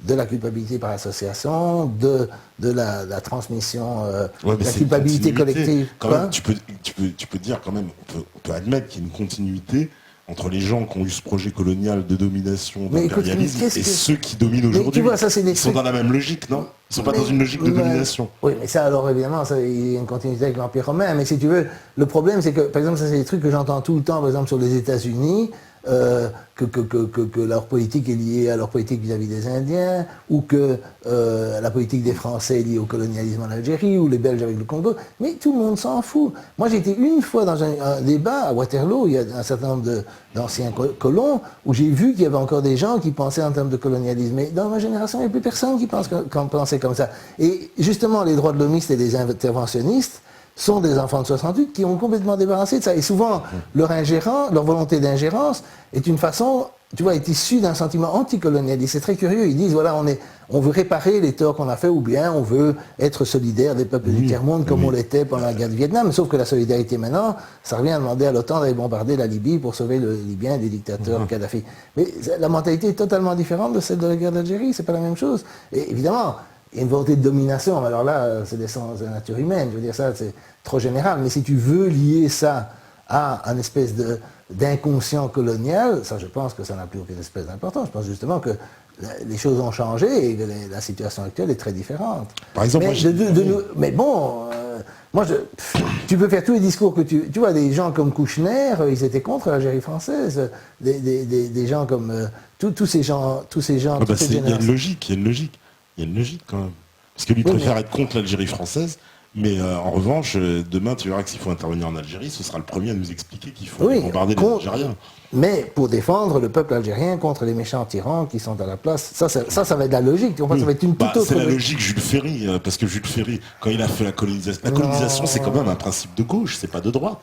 de la culpabilité par association, de la transmission de la culpabilité collective. Quand même, tu peux dire quand même, on peut admettre qu'il y a une continuité entre les gens qui ont eu ce projet colonial de domination, d'impérialisme, et ceux qui dominent aujourd'hui. Ils sont dans la même logique, non? Ils ne sont pas dans une logique de domination. Oui, mais ça, alors évidemment, il y a une continuité avec l'Empire romain. Mais si tu veux, le problème, c'est que, par exemple, ça, c'est des trucs que j'entends tout le temps, par exemple, sur les États-Unis, que leur politique est liée à leur politique vis-à-vis des Indiens, ou que la politique des Français est liée au colonialisme en Algérie, ou les Belges avec le Congo. Mais tout le monde s'en fout. Moi, j'ai été une fois dans un débat à Waterloo, il y a un certain nombre d'anciens colons, où j'ai vu qu'il y avait encore des gens qui pensaient en termes de colonialisme. Mais dans ma génération, il n'y a plus personne qui pensait comme ça. Et justement, les droits de l'homiste et les interventionnistes sont des enfants de 68 qui ont complètement débarrassé de ça. Et souvent, leur volonté d'ingérence est une façon, tu vois, est issue d'un sentiment anticolonialiste. C'est très curieux. Ils disent, voilà, on veut réparer les torts qu'on a fait, ou bien on veut être solidaire des peuples du tiers-monde comme on l'était pendant la guerre du Vietnam. Sauf que la solidarité maintenant, ça revient à demander à l'OTAN d'aller bombarder la Libye pour sauver le Libyen des dictateurs Kadhafi. Mais la mentalité est totalement différente de celle de la guerre d'Algérie. C'est pas la même chose. Et évidemment, il y a une volonté de domination. Alors là, c'est l'essence de la nature humaine. Je veux dire, ça, c'est trop général. Mais si tu veux lier ça à une espèce d'inconscient colonial, ça, je pense que ça n'a plus aucune espèce d'importance. Je pense justement que les choses ont changé et que la situation actuelle est très différente. Par exemple, mais bon, Moi, tu peux faire tous les discours que tu vois, des gens comme Kouchner, ils étaient contre l'Algérie française. Des gens comme tous ces gens. Il y a une logique, il y a une logique quand même. Parce que lui préfère être contre l'Algérie française. Mais en revanche, demain, tu verras que s'il faut intervenir en Algérie, ce sera le premier à nous expliquer qu'il faut bombarder les Algériens. Mais pour défendre le peuple algérien contre les méchants tyrans qui sont à la place, ça va être la logique. Ça va être une toute autre. C'est la logique Jules Ferry, parce que Jules Ferry, quand il a fait la colonisation, c'est quand même un principe de gauche, c'est pas de droite.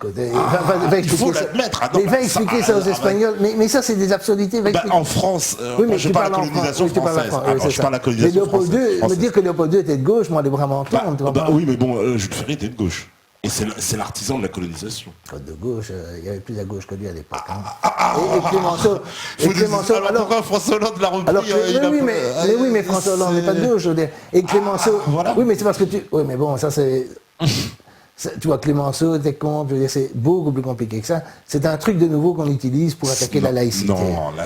Il faut l'admettre. Il va expliquer ça aux Espagnols. Mais ça, c'est des absurdités. En France, je parle de la colonisation française. Je parle de la colonisation française. Me dire que Léopold II était de gauche, moi, les bras m'en tournent. Oui, mais bon, Jules Ferry était de gauche. Et c'est l'artisan de la colonisation. De gauche, il y avait plus à gauche que lui à l'époque. Et Clémenceau. Alors pourquoi François Hollande l'a repris oui, mais François Hollande n'est pas de gauche, je veux dire. Et Clémenceau. Voilà. Oui, mais c'est parce que oui, mais bon, ça c'est. Tu vois, Clémenceau était contre, je veux dire, c'est beaucoup plus compliqué que ça. C'est un truc de nouveau qu'on utilise pour attaquer la laïcité.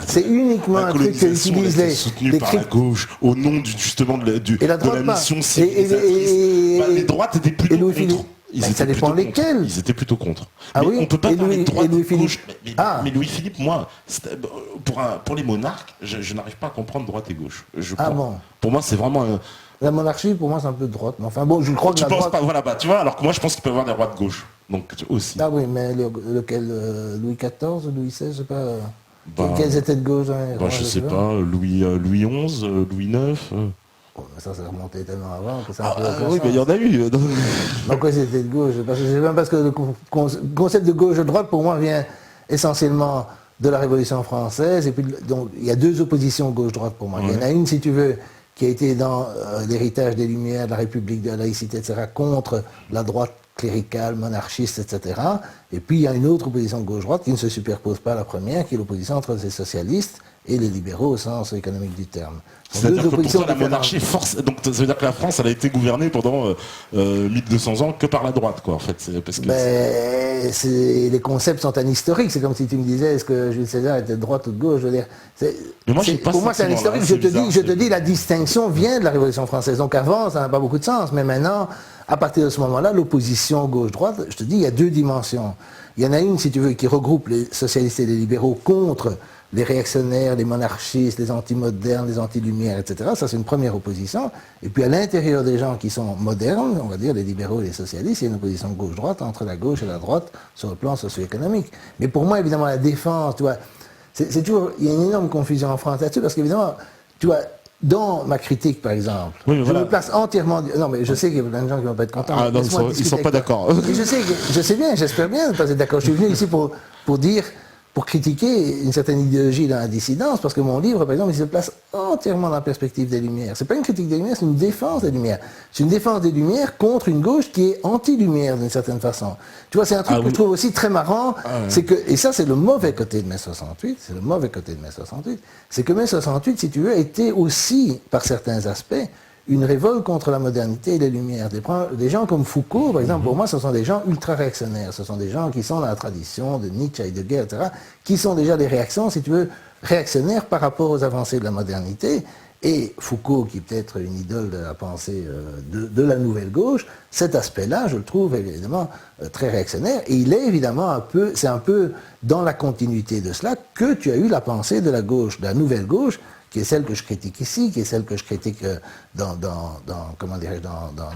C'est uniquement un truc que utilisent les par la gauche, au nom justement de la mission civilisation. Les droites étaient plutôt contre. Ça dépend lesquels. Ils étaient plutôt contre. Ah oui. On peut pas parler de droite et Louis-Philippe. Gauche. Mais Louis-Philippe, moi, pour les monarques, je n'arrive pas à comprendre droite et gauche. Bon. Pour moi, c'est vraiment. La monarchie, pour moi, c'est un peu de droite. Mais enfin, bon, je crois que tu penses pas, voilà, tu vois, alors que moi, je pense qu'il peut y avoir des rois de gauche. Donc, aussi. Ah oui, mais lequel Louis XIV, Louis XVI, je sais pas. Quels étaient de gauche je sais pas, Louis XI, Louis IX. Ça remontait tellement avant que ça oui, mais il y en a eu. Pourquoi c'était de gauche? Parce que le concept de gauche-droite, pour moi, vient essentiellement de la Révolution française. Et puis, donc, il y a deux oppositions gauche-droite pour moi. Il y en a une, si tu veux, qui a été dans l'héritage des Lumières, de la République, de la laïcité, etc., contre la droite cléricale, monarchiste, etc. Et puis il y a une autre opposition gauche-droite qui ne se superpose pas à la première, qui est l'opposition entre les socialistes et les libéraux au sens économique du terme. C'est-à-dire que pour toi, la monarchie force. Donc ça veut dire que la France, elle a été gouvernée pendant 1200 ans que par la droite, quoi, en fait. Parce que les concepts sont un historique. C'est comme si tu me disais, est-ce que Jules César était de droite ou de gauche? Je veux dire, pour moi, c'est un historique. Je te dis, la distinction vient de la Révolution française. Donc avant, ça n'a pas beaucoup de sens. Mais maintenant, à partir de ce moment-là, l'opposition gauche-droite, je te dis, il y a deux dimensions. Il y en a une, si tu veux, qui regroupe les socialistes et les libéraux contre les réactionnaires, les monarchistes, les anti-modernes, les anti-lumières, etc. Ça, c'est une première opposition. Et puis, à l'intérieur des gens qui sont modernes, on va dire les libéraux et les socialistes, il y a une opposition gauche-droite entre la gauche et la droite sur le plan socio-économique. Mais pour moi, évidemment, la défense, tu vois, c'est toujours, il y a une énorme confusion en France là-dessus, parce qu'évidemment, tu vois, dans ma critique, par exemple, je me place entièrement. Non, mais je sais qu'il y a plein de gens qui ne vont pas être contents. Ah non, ils ne sont pas d'accord. Je sais bien, j'espère bien ne pas être d'accord. Je suis venu ici pour dire, pour critiquer une certaine idéologie dans la dissidence, parce que mon livre, par exemple, il se place entièrement dans la perspective des Lumières. C'est pas une critique des Lumières, c'est une défense des Lumières. C'est une défense des Lumières contre une gauche qui est anti-Lumière, d'une certaine façon. Tu vois, c'est un truc que je trouve aussi très marrant, c'est que, et ça c'est le mauvais côté de mai 68, c'est que mai 68, si tu veux, a été aussi, par certains aspects, une révolte contre la modernité et les Lumières. Des gens comme Foucault, par exemple, pour moi, ce sont des gens ultra-réactionnaires. Ce sont des gens qui sont dans la tradition de Nietzsche, Heidegger, etc., qui sont déjà des réactions, si tu veux, réactionnaires par rapport aux avancées de la modernité. Et Foucault, qui est peut-être une idole de la pensée de la nouvelle gauche, cet aspect-là, je le trouve évidemment très réactionnaire. Et il est évidemment c'est un peu dans la continuité de cela que tu as eu la pensée de la gauche, de la nouvelle gauche, qui est celle que je critique ici, qui est celle que je critique dans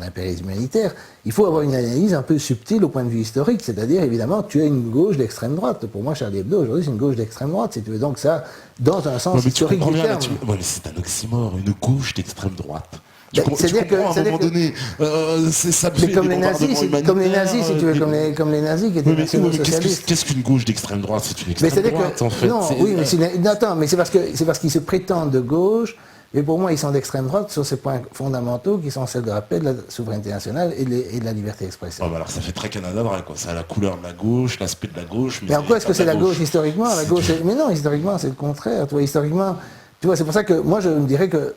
l'impérialisme humanitaire. Il faut avoir une analyse un peu subtile au point de vue historique, c'est-à-dire, évidemment, tu as une gauche d'extrême droite. Pour moi, Charlie Hebdo, aujourd'hui, c'est une gauche d'extrême droite, si tu veux. Donc ça, dans un sens historique du terme. Mais c'est un oxymore, une gauche d'extrême droite. C'est-à-dire que, à un moment donné, ça fait comme les nazis, si tu veux, comme les nazis qui étaient nationaux-socialistes. Qu'est-ce qu'une gauche d'extrême droite? C'est une extrême droite, en fait. Non, oui, mais c'est parce qu'ils se prétendent de gauche, et pour moi, ils sont d'extrême droite sur ces points fondamentaux qui sont celles de la paix, de la souveraineté nationale et de la liberté d'expression. Oh, bah alors ça fait très Canada vrai, quoi. Ça a la couleur de la gauche, l'aspect de la gauche. Mais en quoi est-ce que c'est la gauche historiquement? Mais non, historiquement, c'est le contraire. Tu vois, historiquement, c'est pour ça que moi, je me dirais que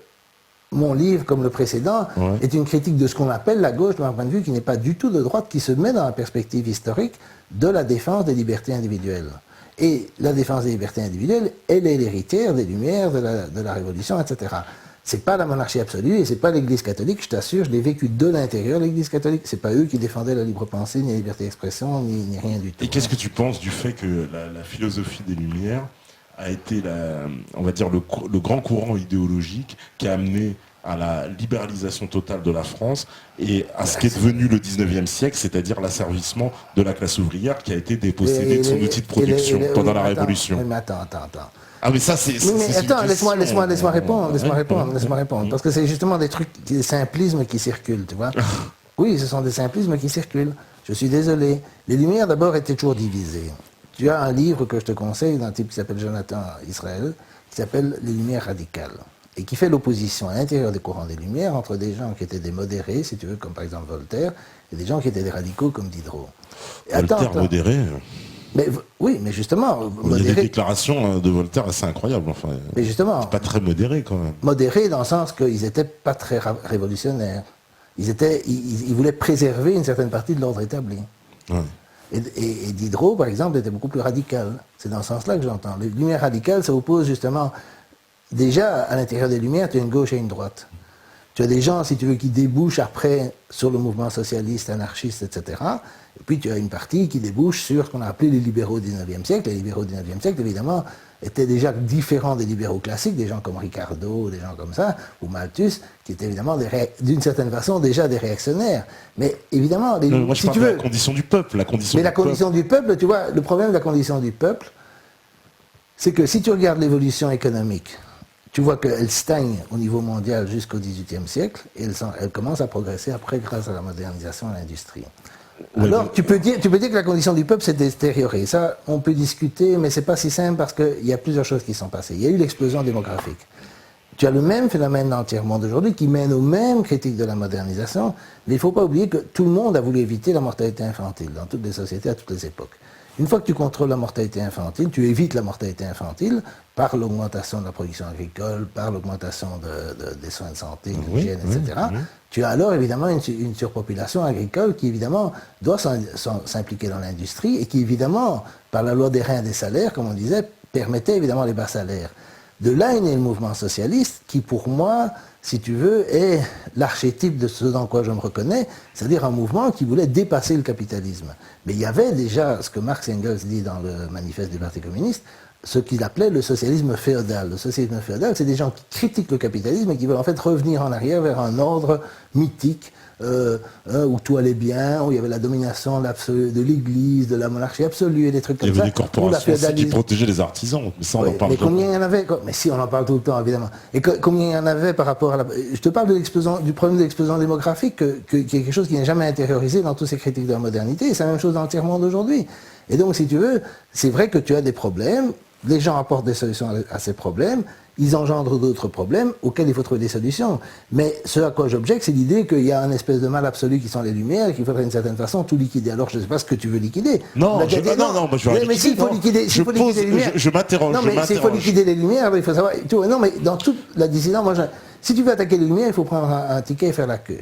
mon livre, comme le précédent, est une critique de ce qu'on appelle la gauche, d'un point de vue qui n'est pas du tout de droite, qui se met dans la perspective historique de la défense des libertés individuelles. Et la défense des libertés individuelles, elle est l'héritière des Lumières, de la Révolution, etc. C'est pas la monarchie absolue et c'est pas l'Église catholique, je t'assure, je l'ai vécu de l'intérieur, l'Église catholique. C'est pas eux qui défendaient la libre pensée, ni la liberté d'expression, ni rien du tout. Et qu'est-ce que tu penses du fait que la philosophie des Lumières a été, on va dire, le grand courant idéologique qui a amené à la libéralisation totale de la France et à ce qui est devenu le 19e siècle, c'est-à-dire l'asservissement de la classe ouvrière qui a été dépossédée de son outil de production pendant la Révolution. Mais attends. Ah mais ça c'est... Mais attends, laisse-moi répondre, parce que c'est justement des trucs, des simplismes qui circulent, tu vois. Oui, ce sont des simplismes qui circulent. Je suis désolé. Les Lumières d'abord étaient toujours divisées. Tu as un livre que je te conseille d'un type qui s'appelle Jonathan Israël, qui s'appelle Les Lumières radicales, et qui fait l'opposition à l'intérieur des courants des Lumières entre des gens qui étaient des modérés, si tu veux, comme par exemple Voltaire, et des gens qui étaient des radicaux comme Diderot. Voltaire modéré. Mais, oui, mais justement... Il y a des déclarations de Voltaire assez incroyables, enfin. Mais justement... C'est pas très modéré, quand même. Modéré dans le sens qu'ils n'étaient pas très révolutionnaires. Ils voulaient préserver une certaine partie de l'ordre établi. Ouais. Et Diderot, par exemple, était beaucoup plus radical. C'est dans ce sens-là que j'entends. Les Lumières radicales, ça oppose justement... Déjà, à l'intérieur des Lumières, tu as une gauche et une droite. Tu as des gens, si tu veux, qui débouchent après sur le mouvement socialiste, anarchiste, etc. Et puis tu as une partie qui débouche sur ce qu'on a appelé les libéraux du XIXe siècle. Les libéraux du XIXe siècle, évidemment, étaient déjà différents des libéraux classiques, des gens comme Ricardo, des gens comme ça, ou Malthus, qui étaient évidemment, d'une certaine façon, déjà des réactionnaires. Mais évidemment... moi, je parle de la condition du peuple. La condition du peuple, tu vois, le problème de la condition du peuple, c'est que si tu regardes l'évolution économique, tu vois qu'elle stagne au niveau mondial jusqu'au XVIIIe siècle et elle commence à progresser après grâce à la modernisation et à l'industrie. Alors, tu peux dire que la condition du peuple s'est détériorée. Ça, on peut discuter, mais c'est pas si simple parce qu'il y a plusieurs choses qui sont passées. Il y a eu l'explosion démographique. Tu as le même phénomène dans le tiers-monde aujourd'hui qui mène aux mêmes critiques de la modernisation, mais il ne faut pas oublier que tout le monde a voulu éviter la mortalité infantile dans toutes les sociétés à toutes les époques. Une fois que tu contrôles la mortalité infantile, tu évites la mortalité infantile par l'augmentation de la production agricole, par l'augmentation des soins de santé, de l'hygiène, etc. Tu as alors évidemment une surpopulation agricole qui évidemment doit s'impliquer dans l'industrie et qui évidemment, par la loi des reins des salaires, comme on disait, permettait évidemment les bas salaires. De là est né le mouvement socialiste qui, pour moi, si tu veux, est l'archétype de ce dans quoi je me reconnais, c'est-à-dire un mouvement qui voulait dépasser le capitalisme. Mais il y avait déjà ce que Marx et Engels dit dans le manifeste du Parti communiste, ce qu'il appelait le socialisme féodal. Le socialisme féodal, c'est des gens qui critiquent le capitalisme et qui veulent en fait revenir en arrière vers un ordre mythique, où tout allait bien, où il y avait la domination de l'Église, de la monarchie absolue et des trucs comme ça. Il y avait des corporations aussi qui protégeaient les artisans, mais ça on en parle. Mais combien il y en avait? Mais si, on en parle tout le temps, évidemment. Et combien il y en avait par rapport à la... Je te parle du problème de l'explosion démographique, qui est quelque chose qui n'est jamais intériorisé dans toutes ces critiques de la modernité, et c'est la même chose dans le tiers-monde aujourd'hui. Et donc, si tu veux, c'est vrai que tu as des problèmes, les gens apportent des solutions à ces problèmes, ils engendrent d'autres problèmes auxquels il faut trouver des solutions. Mais ce à quoi j'objecte, c'est l'idée qu'il y a un espèce de mal absolu qui sont les Lumières et qu'il faudrait d'une certaine façon tout liquider. Alors je ne sais pas ce que tu veux liquider. Non, moi je vais mais s'il faut liquider les Lumières... Je m'interroge. Non, mais s'il faut liquider les Lumières, il faut savoir... Non, mais dans toute la dissidence, si tu veux attaquer les Lumières, il faut prendre un ticket et faire la queue.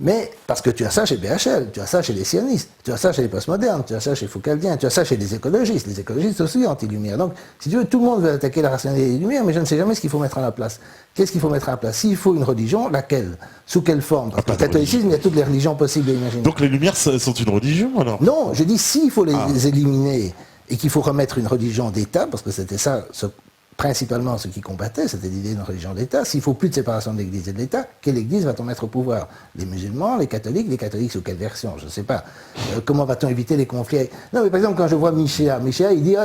Mais, parce que tu as ça chez BHL, tu as ça chez les sionistes, tu as ça chez les postmodernes, tu as ça chez Foucaldiens, tu as ça chez les écologistes aussi anti-lumière. Donc, si tu veux, tout le monde veut attaquer la rationalité des Lumières, mais je ne sais jamais ce qu'il faut mettre à la place. Qu'est-ce qu'il faut mettre à la place? S'il faut une religion, laquelle? Sous quelle forme? Parce que le catholicisme, il y a toutes les religions possibles et imaginables. Donc les Lumières sont une religion, alors? Non, je dis s'il faut les éliminer et qu'il faut remettre une religion d'État, parce que c'était ça, principalement ce qui combattait, c'était l'idée d'une religion d'État. S'il ne faut plus de séparation de l'Église et de l'État, quelle Église va-t-on mettre au pouvoir? Les musulmans, les catholiques sous quelle version? Je ne sais pas. Comment va-t-on éviter les conflits? Non, mais par exemple, quand je vois Michéa, il dit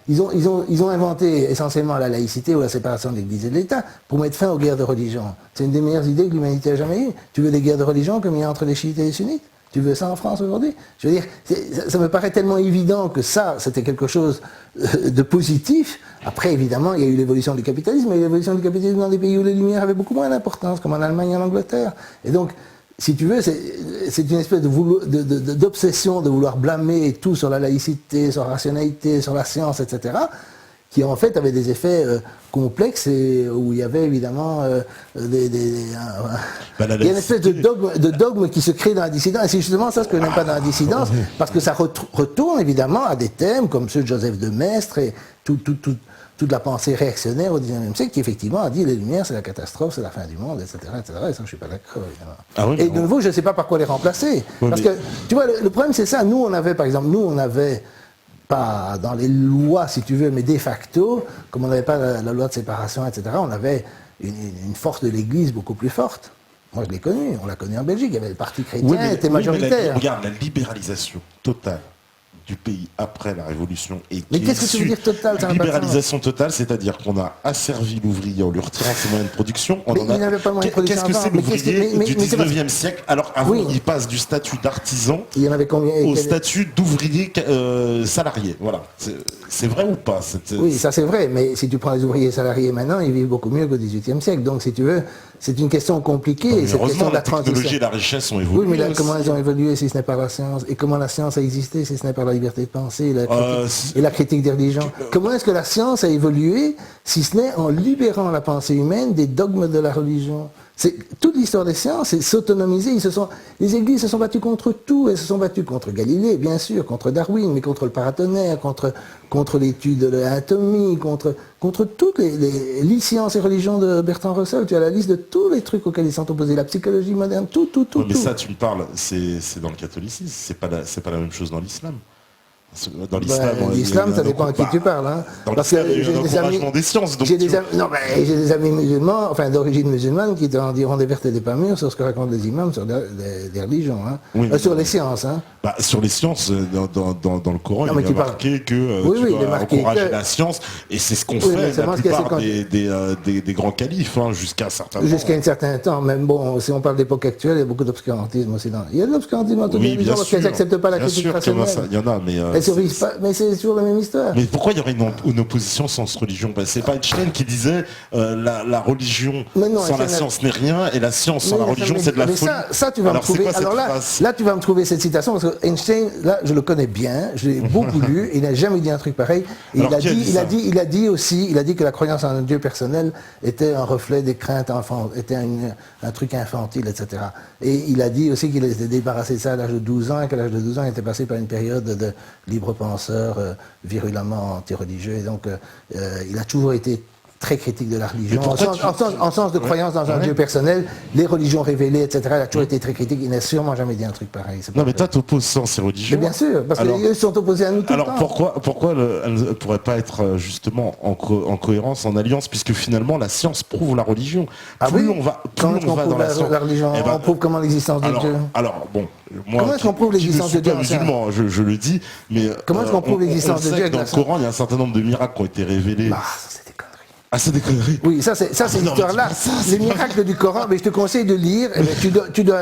ils ont inventé essentiellement la laïcité ou la séparation de l'Église et de l'État pour mettre fin aux guerres de religion. C'est une des meilleures idées que l'humanité a jamais eues. Tu veux des guerres de religion comme il y a entre les chiites et les sunnites? Tu veux ça en France aujourd'hui? Je veux dire, ça me paraît tellement évident que ça, c'était quelque chose de positif. Après, évidemment, il y a eu l'évolution du capitalisme, mais l'évolution du capitalisme dans des pays où les Lumières avaient beaucoup moins d'importance, comme en Allemagne et en Angleterre. Et donc, si tu veux, c'est une espèce d'obsession de vouloir blâmer tout sur la laïcité, sur la rationalité, sur la science, etc., qui en fait avait des effets complexes et où il y avait évidemment il y a une espèce de dogme qui se crée dans la dissidence. Et c'est justement ça ce que je n'aime pas dans la dissidence, parce que ça retourne évidemment à des thèmes comme ceux de Joseph de Maistre et toute la pensée réactionnaire au XIXe siècle qui effectivement a dit les Lumières c'est la catastrophe, c'est la fin du monde, etc. Et ça je ne suis pas d'accord évidemment. Ah oui, et de nouveau je ne sais pas par quoi les remplacer. Oui, parce que tu vois le problème c'est ça, nous on avait pas dans les lois si tu veux, mais de facto, comme on n'avait pas la loi de séparation, etc., on avait une force de l'Église beaucoup plus forte. Moi je l'ai connue, on l'a connue en Belgique, il y avait le parti chrétien, était majoritaire. Regarde la libéralisation totale du pays après la Révolution et mais qu'est-ce que tu veux dire totale? Libéralisation totale, c'est-à-dire qu'on a asservi l'ouvrier en lui retirant ses moyens de production. Mais il n'avait pas de moyens de production. Qu'est-ce que c'est l'ouvrier du 19e siècle? Alors avant, il passe du statut d'artisan au statut d'ouvrier salarié. Voilà. C'est vrai ou pas? Oui, ça c'est vrai, mais si tu prends les ouvriers salariés maintenant, ils vivent beaucoup mieux qu'au XVIIIe siècle. Donc si tu veux, c'est une question compliquée. Cette question de la technologie et la richesse ont évolué. Oui, mais comment elles ont évolué si ce n'est pas la science? Et comment la science a existé si ce n'est pas la liberté de penser et la critique des religions? Comment est-ce que la science a évolué si ce n'est en libérant la pensée humaine des dogmes de la religion? Toute l'histoire des sciences, c'est s'autonomiser. Les églises se sont battues contre tout. Elles se sont battues contre Galilée, bien sûr, contre Darwin, mais contre le paratonnerre, contre l'étude de l'anatomie, contre toutes les sciences et religions de Bertrand Russell. Tu as la liste de tous les trucs auxquels ils sont opposés. La psychologie moderne, tout. Mais ça, tu me parles, c'est dans le catholicisme. C'est pas la même chose dans l'islam. Dans l'islam, ça dépend à qui tu parles. Hein. Parce que j'ai des amis des sciences. J'ai des amis musulmans, enfin d'origine musulmane, qui te diront des vertes et des pas mûres sur ce que racontent les imams sur des religions, hein. Oui, sur les sciences. Hein. Sur les sciences, dans le Coran, il est marqué que tu dois encourager la science, et c'est ce qu'on fait la plupart des grands califes, hein, jusqu'à un certain temps. Jusqu'à un certain temps, même bon, si on parle d'époque actuelle, il y a beaucoup d'obscurantisme aussi. Il y a de l'obscurantisme dans toutes les religions parce qu'elles n'acceptent pas la critique rationnelle. Il y en a, mais... mais c'est toujours la même histoire. Mais pourquoi il y aurait une opposition sans religion? C'est pas Einstein qui disait la religion sans la science n'est rien, et la science sans la religion c'est de la folie. Ça tu vas me trouver. Alors là tu vas me trouver cette citation parce que Einstein, là je le connais bien, je l'ai beaucoup lu, il n'a jamais dit un truc pareil. Et il a dit que la croyance en un Dieu personnel était un reflet des craintes enfants, était un truc infantile, etc. Et il a dit aussi qu'il était débarrassé de ça à l'âge de 12 ans, et qu'à l'âge de 12 ans il était passé par une période de libre penseur virulemment anti-religieux, et donc il a toujours été très critique de la religion, en sens de croyance dans un Dieu personnel, les religions révélées, etc. Il a toujours été très critique, il n'a sûrement jamais dit un truc pareil. Non mais toi t'opposes sens et religion. Mais bien sûr, parce qu'ils sont opposés à nous tout le temps. Alors pourquoi elle ne pourrait pas être justement en cohérence, en alliance, puisque finalement la science prouve la religion. Plus on va dans la science, la religion, on prouve comment l'existence de Dieu. Alors bon, moi, comment est-ce qu'on prouve l'existence de Dieu? Musulman, je le dis, mais comment est-ce qu'on prouve l'existence de Dieu? Dans le Coran, il y a un certain nombre de miracles qui ont été révélés. Ah, c'est des conneries. Oui, ça c'est l'histoire-là. Les miracles du Coran, mais je te conseille de lire, tu dois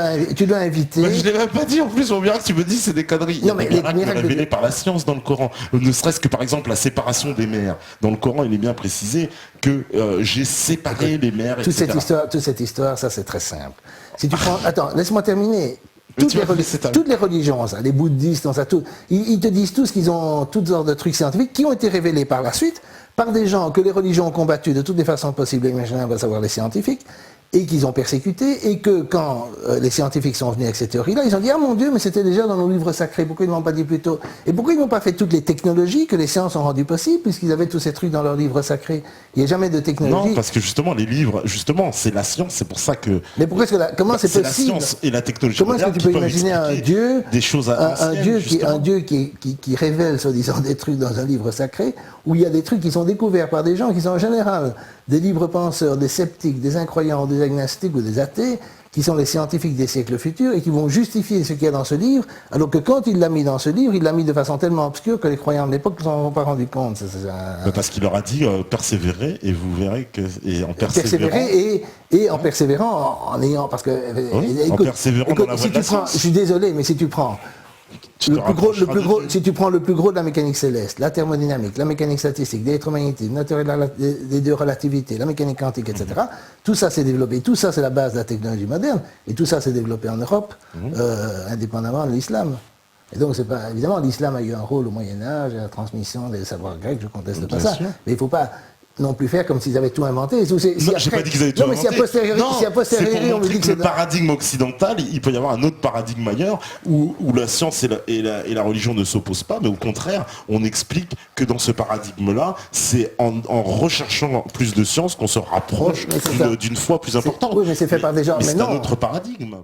inviter... Mais je ne l'ai même pas dit en plus, mon miracle, tu me dis c'est des conneries. Non, mais les miracles révélés par la science dans le Coran. Ne serait-ce que par exemple la séparation des mers. Dans le Coran, il est bien précisé que j'ai séparé les mers, etc. Toute cette histoire, ça c'est très simple. Si tu prends... Attends, laisse-moi terminer. Toutes les religions, ça, les bouddhistes, ça, tout, ils te disent tous qu'ils ont toutes sortes de trucs scientifiques qui ont été révélés par la suite par des gens que les religions ont combattus de toutes les façons possibles et imaginables, à savoir les scientifiques, et qu'ils ont persécutés, et que quand les scientifiques sont venus avec ces théories-là, ils ont dit « Ah mon Dieu, mais c'était déjà dans nos livres sacrés, pourquoi ils ne l'ont pas dit plus tôt ?» Et pourquoi ils n'ont pas fait toutes les technologies que les sciences ont rendues possibles, puisqu'ils avaient tous ces trucs dans leurs livres sacrés? Il n'y a jamais de technologie. Non, parce que justement, les livres, c'est la science, c'est pour ça que... Mais pourquoi est-ce que comment c'est possible? C'est la science et la technologie. Comment est-ce que tu peux imaginer un Dieu, des choses un Dieu qui révèle, soi-disant, des trucs dans un livre sacré, où il y a des trucs qui sont découverts par des gens qui sont en général des libres penseurs, des sceptiques, des incroyants, des agnostiques ou des athées, qui sont les scientifiques des siècles futurs et qui vont justifier ce qu'il y a dans ce livre, alors que quand il l'a mis dans ce livre, il l'a mis de façon tellement obscure que les croyants de l'époque ne s'en sont pas rendus compte. Parce qu'il leur a dit persévérez et vous verrez que... Et en persévérant... Et en persévérant, en ayant... Parce que... en persévérant dans la voie de la science. Je suis désolé, mais si tu prends... si tu prends le plus gros de la mécanique céleste, la thermodynamique, la mécanique statistique, l'électromagnétisme, la théorie des deux relativités, la mécanique quantique, etc., tout ça s'est développé, tout ça c'est la base de la technologie moderne, et tout ça s'est développé en Europe, indépendamment de l'islam. Et donc, c'est pas, évidemment, l'islam a eu un rôle au Moyen-Âge, la transmission des savoirs grecs, je conteste pas ça, mais il faut pas... non plus faire comme s'ils avaient tout inventé. Non, j'ai pas dit qu'ils avaient tout inventé. Mais si a posteriori, on me dit que le paradigme occidental, il peut y avoir un autre paradigme ailleurs où la science et la religion ne s'opposent pas, mais au contraire, on explique que dans ce paradigme-là, c'est en recherchant plus de science qu'on se rapproche d'une foi plus importante. Oui, mais c'est fait par des gens. Mais c'est un autre paradigme.